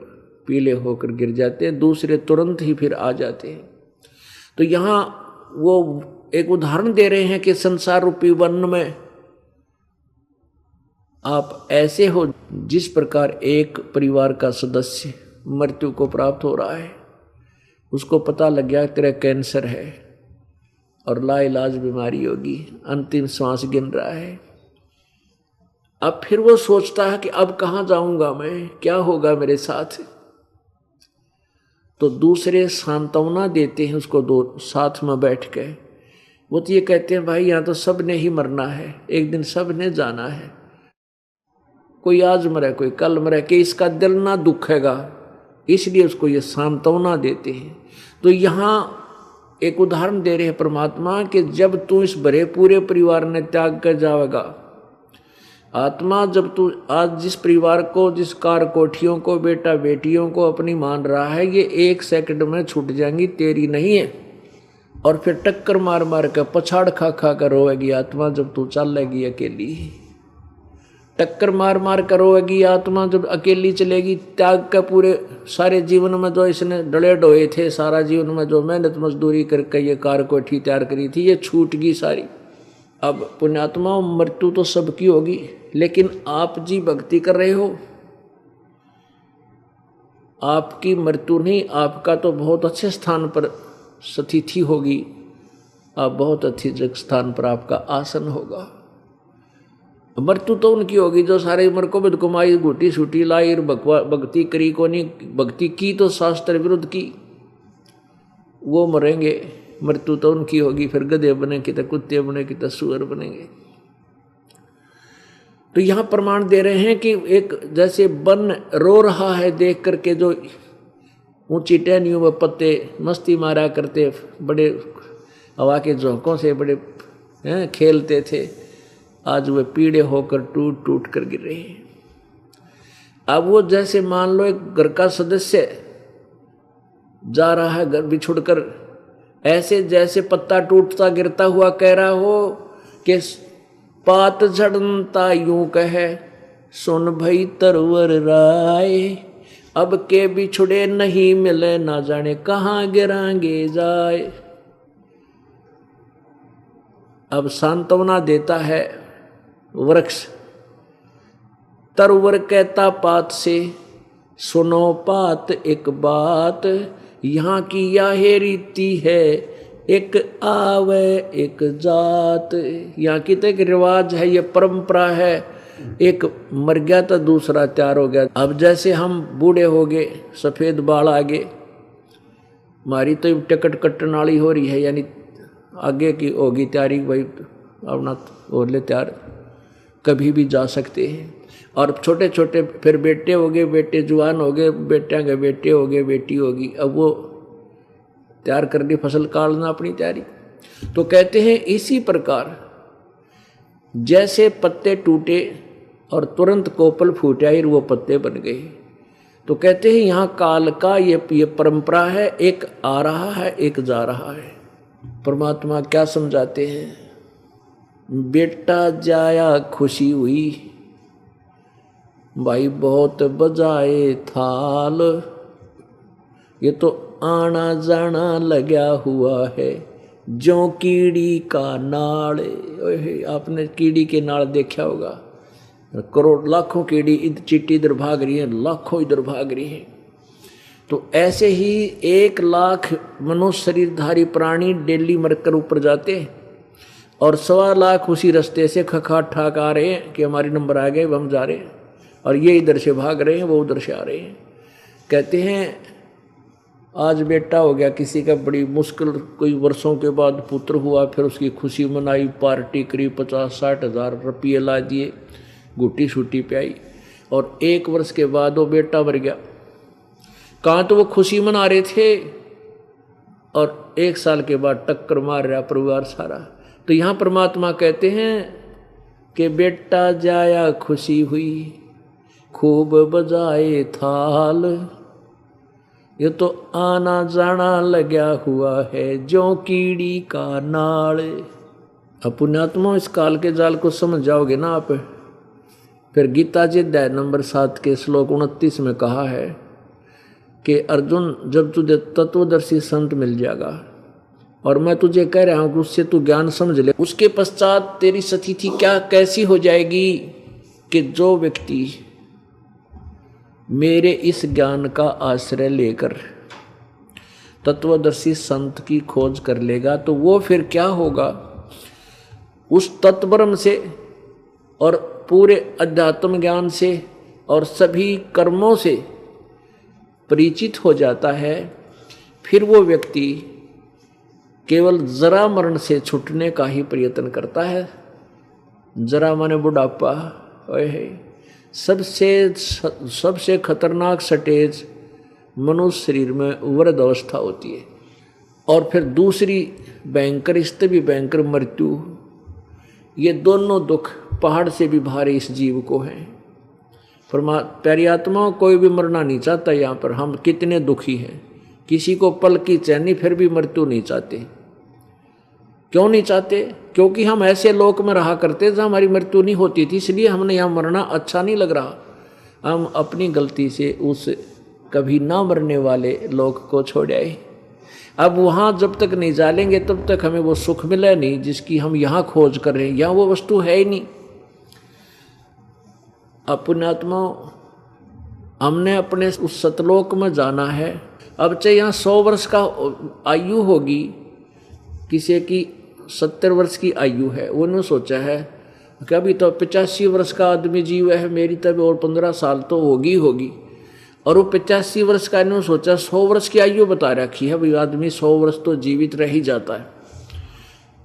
पीले होकर गिर जाते हैं, दूसरे तुरंत ही फिर आ जाते हैं। तो यहाँ वो एक उदाहरण दे रहे हैं कि संसार रूपी वन में आप ऐसे हो जिस प्रकार एक परिवार का सदस्य मृत्यु को प्राप्त हो रहा है, उसको पता लग गया तेरा कैंसर है और लाइलाज बीमारी होगी, अंतिम श्वास गिन रहा है। अब फिर वो सोचता है कि अब कहाँ जाऊंगा मैं, क्या होगा मेरे साथ। तो दूसरे सांत्वना देते हैं उसको, दो साथ में बैठ के वो तो ये कहते हैं भाई यहाँ तो सब ने ही मरना है, एक दिन सब ने जाना है, कोई आज मरे कोई कल मरे, कि इसका दिल ना दुखेगा, इसलिए उसको ये सांत्वना देते हैं। तो यहाँ एक उदाहरण दे रहे हैं परमात्मा कि जब तू इस भरे पूरे परिवार ने त्याग कर जाएगा, आत्मा जब तू आज जिस परिवार को, जिस कार कोठियों को, बेटा बेटियों को अपनी मान रहा है, ये 1 सेकंड में छूट जाएंगी, तेरी नहीं है, और फिर टक्कर मार मार कर पछाड़ खा खा कर रोएगी आत्मा जब तू चलेगी अकेली। टक्कर मार मार कर रोएगी आत्मा जब अकेली चलेगी। त्याग का पूरे सारे जीवन में जो इसने डले डोए थे, सारा जीवन में जो मेहनत मजदूरी करके ये कार कोठी तैयार करी थी, ये छूट गई सारी। अब पुण्यात्मा मृत्यु तो सबकी होगी, लेकिन आप जी भक्ति कर रहे हो, आपकी मृत्यु नहीं, आपका तो बहुत अच्छे स्थान पर स्थिति होगी, आप बहुत अच्छे स्थान पर आपका आसन होगा। मृत्यु तो उनकी होगी जो सारे उम्र को बद कुमाई घुटी सूटी लाई भक्ति करी को नहीं, भक्ति की तो शास्त्र विरुद्ध की, वो मरेंगे। मृत्यु तो उनकी होगी, फिर गधे बने कि तो कुत्ते बने कि तो सुअर बनेंगे। तो यहाँ प्रमाण दे रहे हैं कि एक जैसे वन रो रहा है देख करके, जो ऊंची टहनियों में पत्ते मस्ती मारा करते, बड़े हवा के झोंकों से बड़े खेलते थे, आज वे पीड़े होकर टूट टूट कर गिर रहे हैं। अब वो जैसे मान लो एक घर का सदस्य जा रहा है घर बिछुड़कर, ऐसे जैसे पत्ता टूटता गिरता हुआ कह रहा हो कि पात झड़ता यूं कहे सुन भई तरवर राय, अब के बिछुड़े नहीं मिले ना जाने कहाँ गिरांगे जाए। अब सांत्वना देता है वृक्ष, तरवर कहता पात से सुनो पात एक बात, यहाँ की यह रीति है एक आवे एक जात। यहाँ की तो एक रिवाज है, ये परंपरा है, एक मर गया तो दूसरा तैयार हो गया। अब जैसे हम बूढ़े हो गए, सफ़ेद बाल आ गए, हमारी तो टिकट कटने वाली हो रही है, यानी आगे की होगी तैयारी, भाई अपना हो ले तैयार, कभी भी जा सकते हैं। और छोटे छोटे फिर बेटे हो गए, बेटे जवान हो गए, बेटियाँ के बेटे हो गए, बेटी होगी, अब वो तैयार करनी फसल काटना अपनी तैयारी। तो कहते हैं इसी प्रकार जैसे पत्ते टूटे और तुरंत कोपल फूटे और वो पत्ते बन गए, तो कहते हैं यहाँ काल का ये परंपरा है, एक आ रहा है एक जा रहा है। परमात्मा क्या समझाते हैं? बेटा जाया खुशी हुई, भाई बहुत बजाए थाल, ये तो आना जाना लगा हुआ है जो कीड़ी का नाड़। आपने कीड़ी के नाड़ देखा होगा, करोड़ लाखों कीड़ी चींटी इधर भाग रही है, लाखों इधर भाग रही है। तो ऐसे ही 1,00,000 मनुष्य शरीरधारी प्राणी डेली मरकर ऊपर जाते हैं और 1,25,000 उसी रास्ते से खखाट ठाक आ रहे हैं कि हमारे नंबर आ गए, हम जा रहे हैं, और ये इधर से भाग रहे हैं, वो उधर से आ रहे हैं। कहते हैं आज बेटा हो गया किसी का, बड़ी मुश्किल कोई वर्षों के बाद पुत्र हुआ, फिर उसकी खुशी मनाई, पार्टी करी, 50-60 हज़ार रुपये ला दिए, गुटी शूटी पे आई, और 1 वर्ष के बाद वो बेटा मर गया। कहाँ तो वो खुशी मना रहे थे और 1 साल के बाद टक्कर मार रहा परिवार सारा। तो यहाँ परमात्मा कहते हैं कि बेटा जाया खुशी हुई, खूब बजाए थाल, ये तो आना जाना लगा हुआ है जो कीड़ी का नाड़। अब पुण्यात्मा इस काल के जाल को समझ जाओगे ना आप। फिर गीता जी अध्याय नंबर 7 के श्लोक 29 में कहा है कि अर्जुन जब तुझे तत्वदर्शी संत मिल जाएगा और मैं तुझे कह रहा हूँ कि उससे तू ज्ञान समझ ले, उसके पश्चात तेरी स्थिति क्या कैसी हो जाएगी कि जो व्यक्ति मेरे इस ज्ञान का आश्रय लेकर तत्वदर्शी संत की खोज कर लेगा तो वो फिर क्या होगा, उस तत्ब्रह्म से और पूरे अध्यात्म ज्ञान से और सभी कर्मों से परिचित हो जाता है। फिर वो व्यक्ति केवल जरा मरण से छूटने का ही प्रयत्न करता है। जरा माने बुढ़ापा, सबसे खतरनाक स्टेज मनुष्य शरीर में वृद्ध अवस्था होती है। और फिर दूसरी भयंकर, इससे भी भयंकर मृत्यु। ये दोनों दुख पहाड़ से भी भारी इस जीव को हैं। प्यारी आत्माओं, कोई भी मरना नहीं चाहता। यहाँ पर हम कितने दुखी हैं, किसी को पल की चैनी फिर भी मृत्यु नहीं चाहते। क्यों नहीं चाहते? क्योंकि हम ऐसे लोक में रहा करते जहाँ हमारी मृत्यु नहीं होती थी, इसलिए हमने यहाँ मरना अच्छा नहीं लग रहा। हम अपनी गलती से उस कभी ना मरने वाले लोक को छोड़ आए। अब वहाँ जब तक नहीं जालेंगे तब तक हमें वो सुख मिला नहीं जिसकी हम यहाँ खोज कर रहे हैं। यहाँ वो वस्तु है ही नहीं। पुण्यात्मा, हमने अपने उस सतलोक में जाना है। अब चाहे यहाँ 100 वर्ष का आयु होगी, किसी की 70 वर्ष की आयु है, उन्होंने सोचा है कि अभी तो 85 वर्ष का आदमी जीव है, मेरी तब और 15 साल तो होगी। और वो 85 वर्ष का इन्होंने सोचा 100 वर्ष की आयु बता रखी है, भाई आदमी 100 वर्ष तो जीवित रह ही जाता है।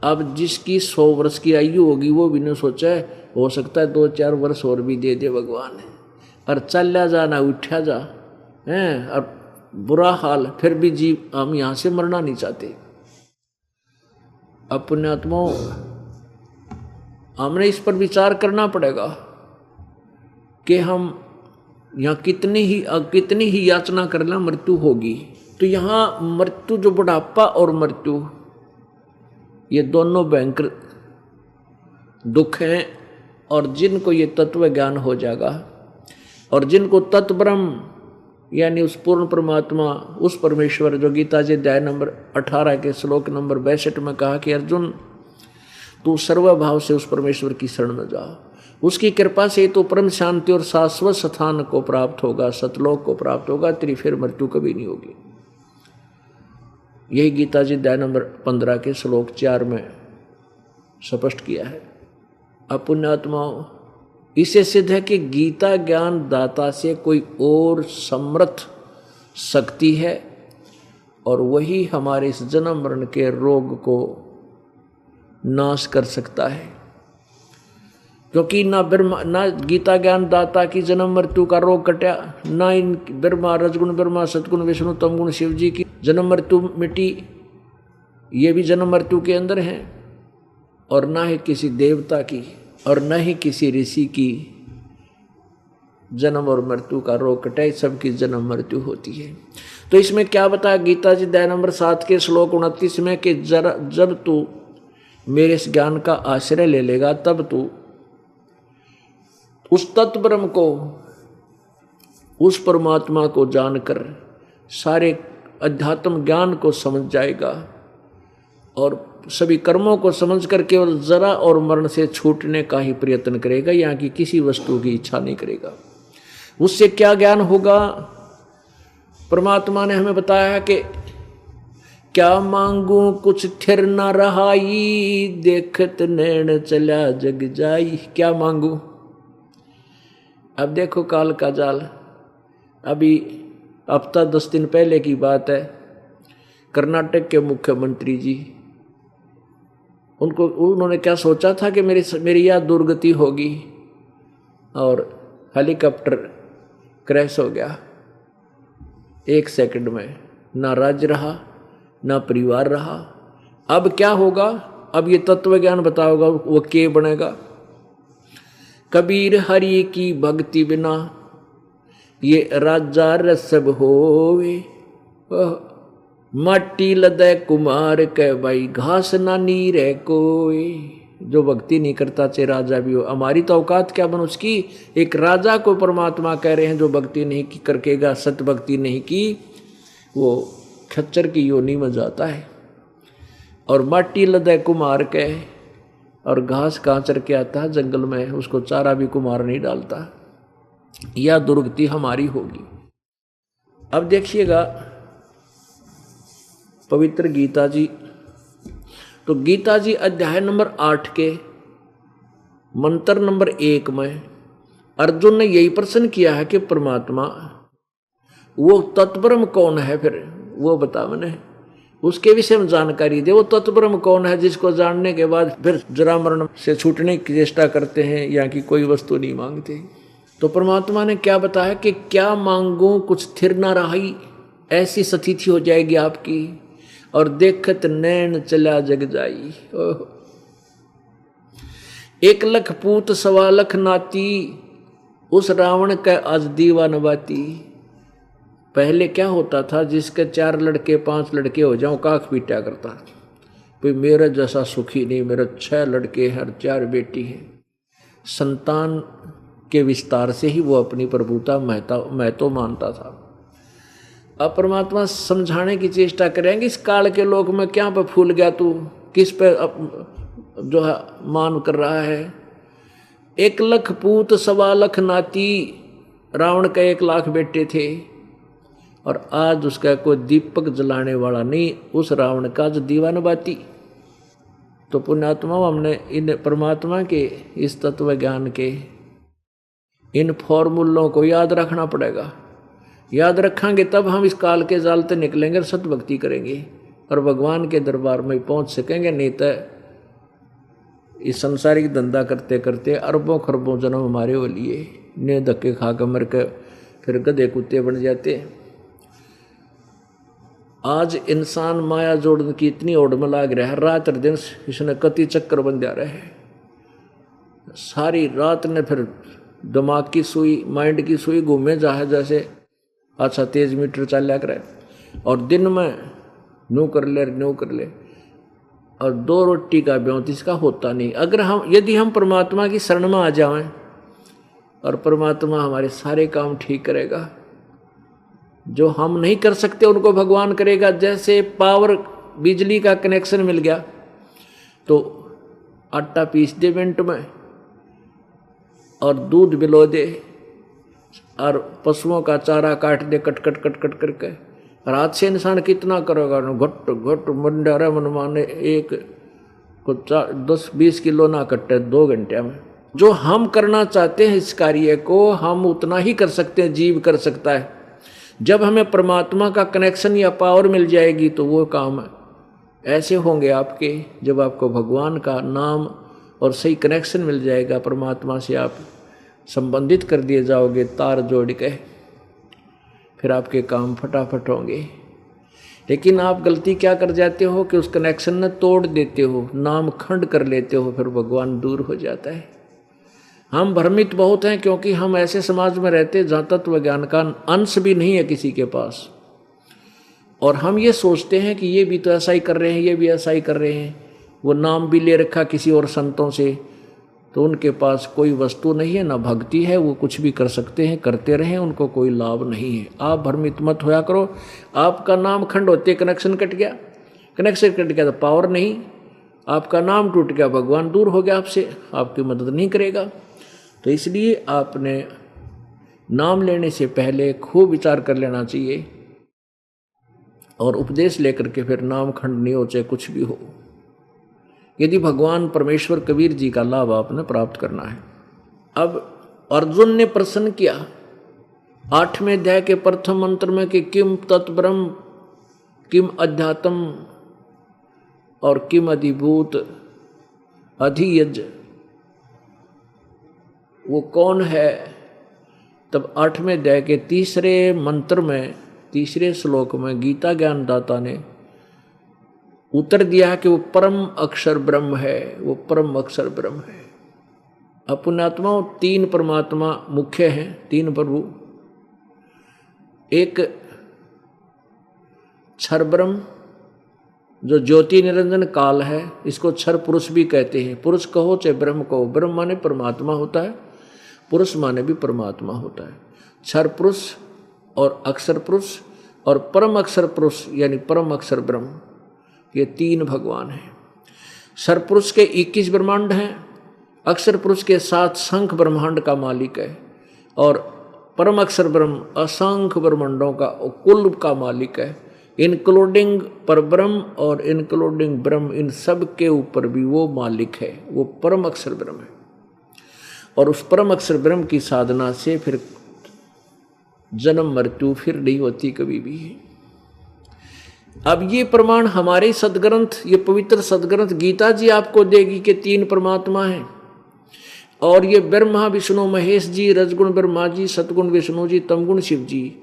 अब जिसकी 100 वर्ष की आयु होगी वो भी ने सोचा है हो सकता है 2-4 वर्ष और भी दे दे भगवान, और चला जा ना उठा जा हैं, और बुरा हाल, फिर भी जीव हम यहाँ से मरना नहीं चाहते। अब पुण्यात्माओं, हमने इस पर विचार करना पड़ेगा कि हम यहाँ कितनी ही याचना करना मृत्यु होगी। तो यहाँ मृत्यु, जो बुढ़ापा और मृत्यु, ये दोनों भयंकर दुख हैं। और जिनको ये तत्व ज्ञान हो जाएगा और जिनको तत्ब्रह्म यानी उस पूर्ण परमात्मा, उस परमेश्वर, जो गीता जी अध्याय नंबर 18 के श्लोक नंबर 62 में कहा कि अर्जुन तू सर्वभाव से उस परमेश्वर की शरण में जा, उसकी कृपा से तो परम शांति और शाश्वत स्थान को प्राप्त होगा, सतलोक को प्राप्त होगा, तेरी फिर मृत्यु कभी नहीं होगी। यही गीता जी अध्याय नंबर 15 के श्लोक 4 में स्पष्ट किया है। अब पुण्यात्माओं, इसे सिद्ध है कि गीता ज्ञान दाता से कोई और समर्थ शक्ति है और वही हमारे इस जन्म मरण के रोग को नाश कर सकता है। क्योंकि ना गीता ज्ञान दाता की जन्म मृत्यु का रोग कटा, ना इन ब्रह्मा, रजगुण ब्रह्मा, सतगुण विष्णु, तमगुण शिव जी की जन्म मृत्यु मिटी, ये भी जन्म मृत्यु के अंदर हैं। और ना ही किसी देवता की और न ही किसी ऋषि की जन्म और मृत्यु का रोग कटे, सबकी जन्म मृत्यु होती है। तो इसमें क्या बताया गीता जी अध्याय नंबर 7 के श्लोक 29 में कि जब तू मेरे इस ज्ञान का आश्रय ले लेगा तब तू उस तत्व ब्रह्म को, उस परमात्मा को जानकर सारे अध्यात्म ज्ञान को समझ जाएगा और सभी कर्मों को समझकर केवल जरा और मरण से छूटने का ही प्रयत्न करेगा, यहाँ की किसी वस्तु की इच्छा नहीं करेगा। उससे क्या ज्ञान होगा? परमात्मा ने हमें बताया है कि क्या मांगू कुछ थिर न रहाई, देखत नैन चला जग जाई। क्या मांगू? अब देखो काल का जाल। अभी हफ्ता 10 दिन पहले की बात है, कर्नाटक के मुख्यमंत्री जी, उन्होंने क्या सोचा था कि मेरी यह दुर्गति होगी, और हेलीकॉप्टर क्रैश हो गया 1 सेकंड में। ना राज्य रहा, ना परिवार रहा। अब क्या होगा? अब ये तत्व ज्ञान बताओगा वो के बनेगा। कबीर हरि की भक्ति बिना ये राजा रसब होवे, माटी लदे कुमार के भाई घास ना नीरे कोई। जो भक्ति नहीं करता चाहे राजा भी हो, हमारी तो औकात क्या बन उसकी। एक राजा को परमात्मा कह रहे हैं जो भक्ति नहीं की करकेगा, सत भक्ति नहीं की, वो खच्चर की योनि में जाता है। और माटी लदे कुमार के, और घास कहाँ चर के आता है जंगल में, उसको चारा भी कुमार नहीं डालता। यह दुर्गति हमारी होगी। अब देखिएगा पवित्र गीता जी, तो गीता जी अध्याय नंबर 8 के मंत्र नंबर 1 में अर्जुन ने यही प्रश्न किया है कि परमात्मा वो तत्ब्रह्म कौन है, फिर वो बता मैंने उसके विषय में जानकारी दे। वो तत्ब्रह्म कौन है जिसको जानने के बाद फिर जरा मरण से छूटने की चेष्टा करते हैं, यहाँ की कोई वस्तु नहीं मांगते। तो परमात्मा ने क्या बताया कि क्या मांगो कुछ स्थिर ना रही, ऐसी स्थिति हो जाएगी आपकी, और देखत नैन चला जग जाई। 1 लाख पूत 1.25 लाख नाती, उस रावण का आज दीवान बाती। पहले क्या होता था, जिसके 4 लड़के 5 लड़के हो जाओ काख पीटा करता, भाई मेरा जैसा सुखी नहीं, मेरे 6 लड़के हैं और 4 बेटी हैं। संतान के विस्तार से ही वो अपनी प्रभुता मैं तो मानता था। अब परमात्मा समझाने की चेष्टा करेंगे, इस काल के लोक में क्या पे फूल गया तू, किस पे जो है मान कर रहा है। 1 लाख पूत 1.25 लाख नाती, रावण का 1 लाख बेटे थे, और आज उसका कोई दीपक जलाने वाला नहीं, उस रावण का जो दीवान बाती। तो पुण्यात्मा, हमने इन परमात्मा के इस तत्व ज्ञान के इन फॉर्मूलों को याद रखना पड़ेगा। याद रखेंगे तब हम इस काल के जाल से निकलेंगे और सतभक्ति करेंगे और भगवान के दरबार में पहुंच सकेंगे। नहीं तो इस संसारिक धंधा करते करते अरबों खरबों जन्म हमारे हो लिए, ने धक्के खा कर मर के फिर गधे कुत्ते बन जाते। आज इंसान माया जोड़ने की इतनी ओढ़ में लाग रहा है, रात और दिन इसने कति चक्कर बन जा रहे हैं। सारी रात ने फिर दिमाग की सुई, माइंड की सुई घूमे जा है, जैसे अच्छा तेज मीटर चल करे, और दिन में न्यू कर ले, और 2 रोटी का ब्योंत इसका होता नहीं। अगर यदि हम परमात्मा की शरण में आ जाएं, और परमात्मा हमारे सारे काम ठीक करेगा। जो हम नहीं कर सकते उनको भगवान करेगा। जैसे पावर बिजली का कनेक्शन मिल गया तो आटा पीस दे मिनट में, और दूध बिलो दे, और पशुओं का चारा काट दे कट कट कट कट करके। रात से इंसान कितना करेगा, घट घट मंडारा मन माने, एक 10-20 किलो ना कटे 2 घंटे में। जो हम करना चाहते हैं इस कार्य को, हम उतना ही कर सकते हैं, जीव कर सकता है। जब हमें परमात्मा का कनेक्शन या पावर मिल जाएगी तो वो काम ऐसे होंगे आपके, जब आपको भगवान का नाम और सही कनेक्शन मिल जाएगा, परमात्मा से आप संबंधित कर दिए जाओगे तार जोड़ के, फिर आपके काम फटाफट होंगे। लेकिन आप गलती क्या कर जाते हो कि उस कनेक्शन ने तोड़ देते हो, नाम खंड कर लेते हो, फिर भगवान दूर हो जाता है। हम भ्रमित बहुत हैं क्योंकि हम ऐसे समाज में रहते जहाँ तत्व ज्ञान का अंश भी नहीं है किसी के पास, और हम ये सोचते हैं कि ये भी तो ऐसा ही कर रहे हैं, ये भी ऐसा ही कर रहे हैं। वो नाम भी ले रखा किसी और संतों से, तो उनके पास कोई वस्तु नहीं है, ना भक्ति है, वो कुछ भी कर सकते हैं, करते रहें, उनको कोई लाभ नहीं है। आप भ्रमित मत होया करो। आपका नाम खंड होते कनेक्शन कट गया, कनेक्शन कट गया तो पावर नहीं, आपका नाम टूट गया, भगवान दूर हो गया आपसे, आपकी मदद नहीं करेगा। तो इसलिए आपने नाम लेने से पहले खूब विचार कर लेना चाहिए, और उपदेश लेकर के फिर नाम खंड नहीं हो, चाहे कुछ भी हो, यदि भगवान परमेश्वर कबीर जी का लाभ आपने प्राप्त करना है। अब अर्जुन ने प्रश्न किया 8वें अध्याय के प्रथम मंत्र में कि किम तत्ब्रह्म किम अध्यात्म और किम अधिभूत अधियज, वो कौन है। तब 8वें अध्याय के तीसरे मंत्र में, तीसरे श्लोक में गीता ज्ञानदाता ने उत्तर दिया कि वो परम अक्षर ब्रह्म है, वो परम अक्षर ब्रह्म है। अपुण्यात्माओं 3 परमात्मा मुख्य हैं, 3 प्रभु। एक क्षर ब्रह्म जो ज्योति निरंजन काल है, इसको क्षर पुरुष भी कहते हैं। पुरुष कहो चाहे ब्रह्म कहो, ब्रह्म माने परमात्मा होता है, पुरुष माने भी परमात्मा होता है। क्षर पुरुष और अक्षर पुरुष और परम अक्षर पुरुष यानी परम अक्षर ब्रह्म, ये 3 भगवान हैं। क्षर पुरुष के 21 ब्रह्मांड हैं, अक्षर पुरुष के 7 शंख ब्रह्मांड का मालिक है, और परम अक्षर ब्रह्म असंख्य ब्रह्मांडों का कुल का मालिक है, इंक्लूडिंग परब्रह्म और इंक्लूडिंग ब्रह्म, इन सब के ऊपर भी वो मालिक है, वो परम अक्षर ब्रह्म है। और उस परम अक्षर ब्रह्म की साधना से फिर जन्म मृत्यु फिर नहीं होती कभी भी। अब ये प्रमाण हमारे सदग्रंथ, ये पवित्र सदग्रंथ गीता जी आपको देगी कि 3 परमात्मा हैं, और ये ब्रह्मा विष्णु महेश जी, रजगुण ब्रह्मा जी, सतगुण विष्णु जी, तमगुण शिव जी,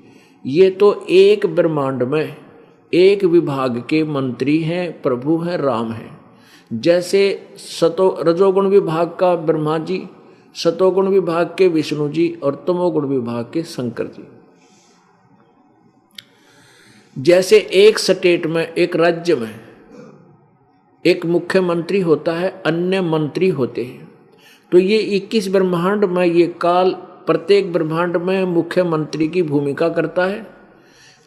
ये तो एक ब्रह्मांड में एक विभाग के मंत्री हैं, प्रभु हैं, राम हैं। जैसे रजोगुण विभाग का ब्रह्मा जी, सतोगुण विभाग के विष्णु जी और तमोगुण विभाग के शंकर जी। जैसे एक स्टेट में, एक राज्य में एक मुख्यमंत्री होता है, अन्य मंत्री होते हैं, तो ये 21 ब्रह्मांड में ये काल प्रत्येक ब्रह्मांड में मुख्यमंत्री की भूमिका करता है,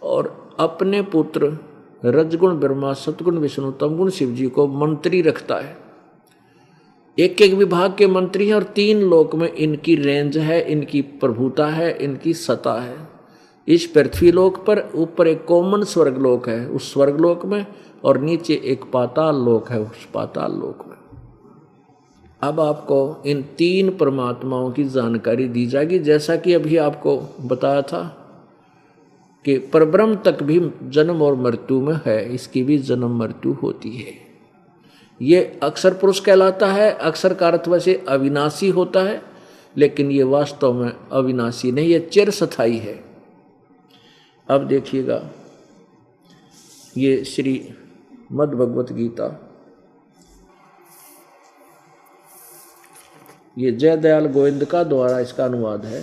और अपने पुत्र रजगुण ब्रह्मा, सतगुण विष्णु, तमगुण शिव जी को मंत्री रखता है। एक एक विभाग के मंत्री हैं, और 3 लोक में इनकी रेंज है, इनकी प्रभुता है, इनकी सत्ता है। इस पृथ्वी लोक पर ऊपर एक कॉमन स्वर्ग लोक है, उस स्वर्ग लोक में, और नीचे एक पाताल लोक है, उस पाताल लोक में। अब आपको इन 3 परमात्माओं की जानकारी दी जाएगी, जैसा कि अभी आपको बताया था कि परब्रह्म तक भी जन्म और मृत्यु में है, इसकी भी जन्म मृत्यु होती है। ये अक्षर पुरुष कहलाता है। अक्षर का अर्थ वैसे अविनाशी होता है, लेकिन ये वास्तव में अविनाशी नहीं, ये चिरस्थायी है। अब देखिएगा, ये श्री मद् भगवत गीता, ये जय दयाल गोविंद का द्वारा इसका अनुवाद है,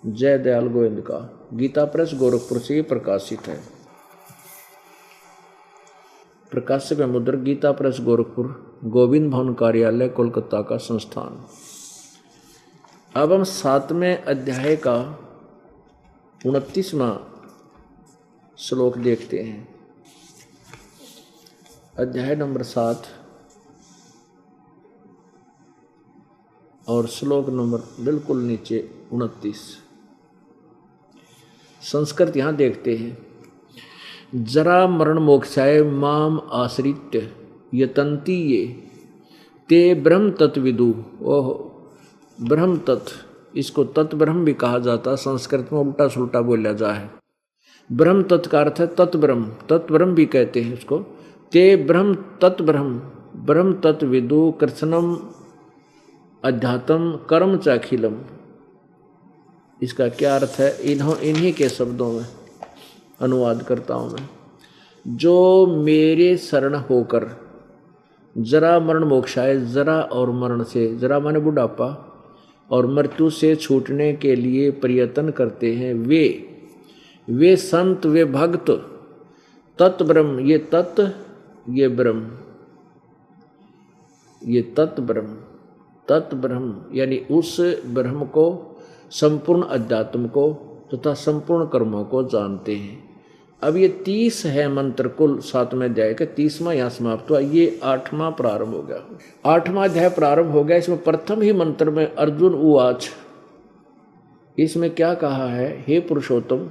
जय दयाल गोविंद का, गीता प्रेस गोरखपुर से प्रकाशित है। प्रकाशक में मुद्रक गीता प्रेस गोरखपुर, गोविंद भवन कार्यालय कोलकाता का संस्थान। अब हम 7वें अध्याय का 29वां श्लोक देखते हैं। अध्याय नंबर 7 और श्लोक नंबर बिल्कुल नीचे 29। संस्कृत यहाँ देखते हैं। जरा मरण मोक्षाय माम आश्रित्य यतन्ति ये ते ब्रह्म तत्विदु। ओह, ब्रह्म तत्व, इसको तत् ब्रह्म भी कहा जाता, संस्कृत में उल्टा सुल्टा बोला जाए। ब्रह्म तत्व का अर्थ है तत्ब्रह्म, तत्ब्रह्म भी कहते हैं उसको। ते ब्रह्म तत्ब्रह्म, ब्रह्म तत्विदु कृष्णम अध्यात्म कर्म चाखिलम। इसका क्या अर्थ है, इन्हीं के शब्दों में अनुवाद करता हूँ मैं। जो मेरे शरण होकर जरा मरण मोक्षाय, जरा और मरण से, जरा माने बुढ़ापा, और मृत्यु से छूटने के लिए प्रयत्न करते हैं, वे संत, वे भक्त तत् ब्रह्म, ये तत्, ये ब्रह्म, ये तत् ब्रह्म, तत् ब्रह्म यानी उस ब्रह्म को, संपूर्ण अध्यात्म को तथा संपूर्ण कर्मों को जानते हैं। अब ये 30 है मंत्र, कुल 7वें अध्याय का 30वां यहाँ समाप्त हुआ, ये 8वां प्रारंभ हो गया। 8वां अध्याय प्रारंभ हो गया। इसमें प्रथम ही मंत्र में अर्जुन उवाच, इसमें क्या कहा है, हे पुरुषोत्तम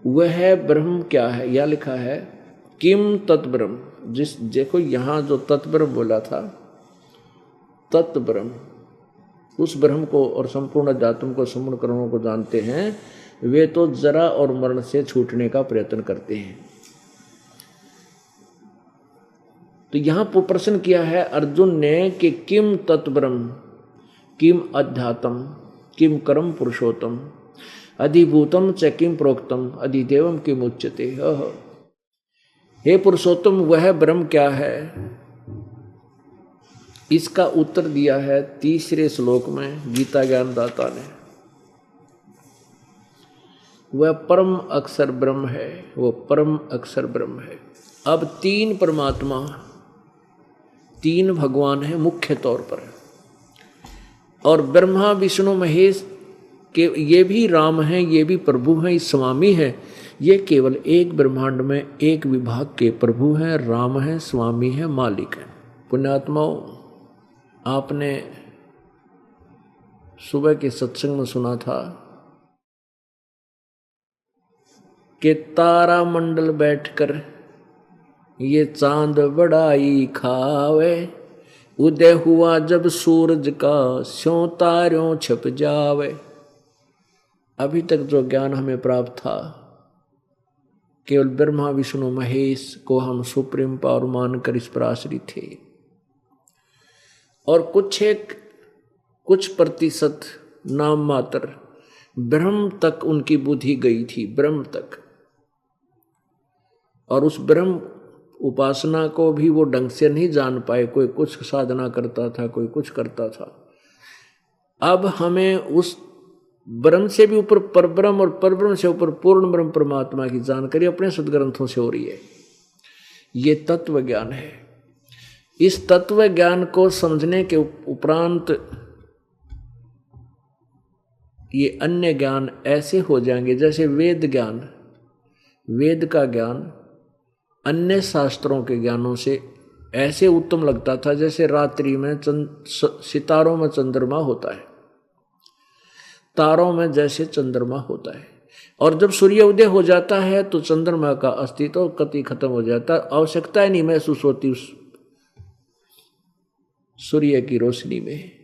वह ब्रह्म क्या है, यह लिखा है किम तत्ब्रह्म। जिस देखो यहाँ जो तत्ब्रह्म बोला था, तत्ब्रह्म, उस ब्रह्म को और संपूर्ण अध्यात्म को, संपूर्ण कर्मों को जानते हैं, वे तो जरा और मरण से छूटने का प्रयत्न करते हैं। तो यहां प्रश्न किया है अर्जुन ने कि किम तत्ब्रह्म, किम अध्यात्म, किम कर्म पुरुषोत्तम, अधिभूतम च किम प्रोक्तम, अधिदेवम किम उच्यते। हे पुरुषोत्तम वह ब्रह्म क्या है, इसका उत्तर दिया है 3रे श्लोक में गीता ज्ञानदाता ने। वह परम अक्षर ब्रह्म है, वो परम अक्षर ब्रह्म है। अब 3 परमात्मा, 3 भगवान हैं मुख्य तौर पर, और ब्रह्मा विष्णु महेश के ये भी राम हैं, ये भी प्रभु हैं, स्वामी हैं। ये केवल एक ब्रह्मांड में एक विभाग के प्रभु हैं, राम हैं, स्वामी हैं, मालिक हैं। पुण्यात्माओं, आपने सुबह के सत्संग में सुना था कि तारा मंडल बैठकर ये चांद बड़ाई खावे, उदय हुआ जब सूरज का स्यों तारों छप जावे। अभी तक जो ज्ञान हमें प्राप्त था, केवल ब्रह्मा विष्णु महेश को हम सुप्रीम पावर मानकर इस पर आश्रित थे, और कुछ प्रतिशत नाम मात्र ब्रह्म तक उनकी बुद्धि गई थी, ब्रह्म तक। और उस ब्रह्म उपासना को भी वो ढंग से नहीं जान पाए, कोई कुछ साधना करता था, कोई कुछ करता था। अब हमें उस ब्रह्म से भी ऊपर परब्रह्म और परब्रह्म से ऊपर पूर्ण ब्रह्म परमात्मा की जानकारी अपने सदग्रंथों से हो रही है। ये तत्व ज्ञान है। इस तत्व ज्ञान को समझने के उपरांत ये अन्य ज्ञान ऐसे हो जाएंगे जैसे वेद ज्ञान, वेद का ज्ञान अन्य शास्त्रों के ज्ञानों से ऐसे उत्तम लगता था जैसे रात्रि में सितारों में चंद्रमा होता है, तारों में जैसे चंद्रमा होता है। और जब सूर्य उदय हो जाता है तो चंद्रमा का अस्तित्व कतई खत्म हो जाता है, आवश्यकता ही नहीं महसूस होती उस सूर्य की रोशनी में।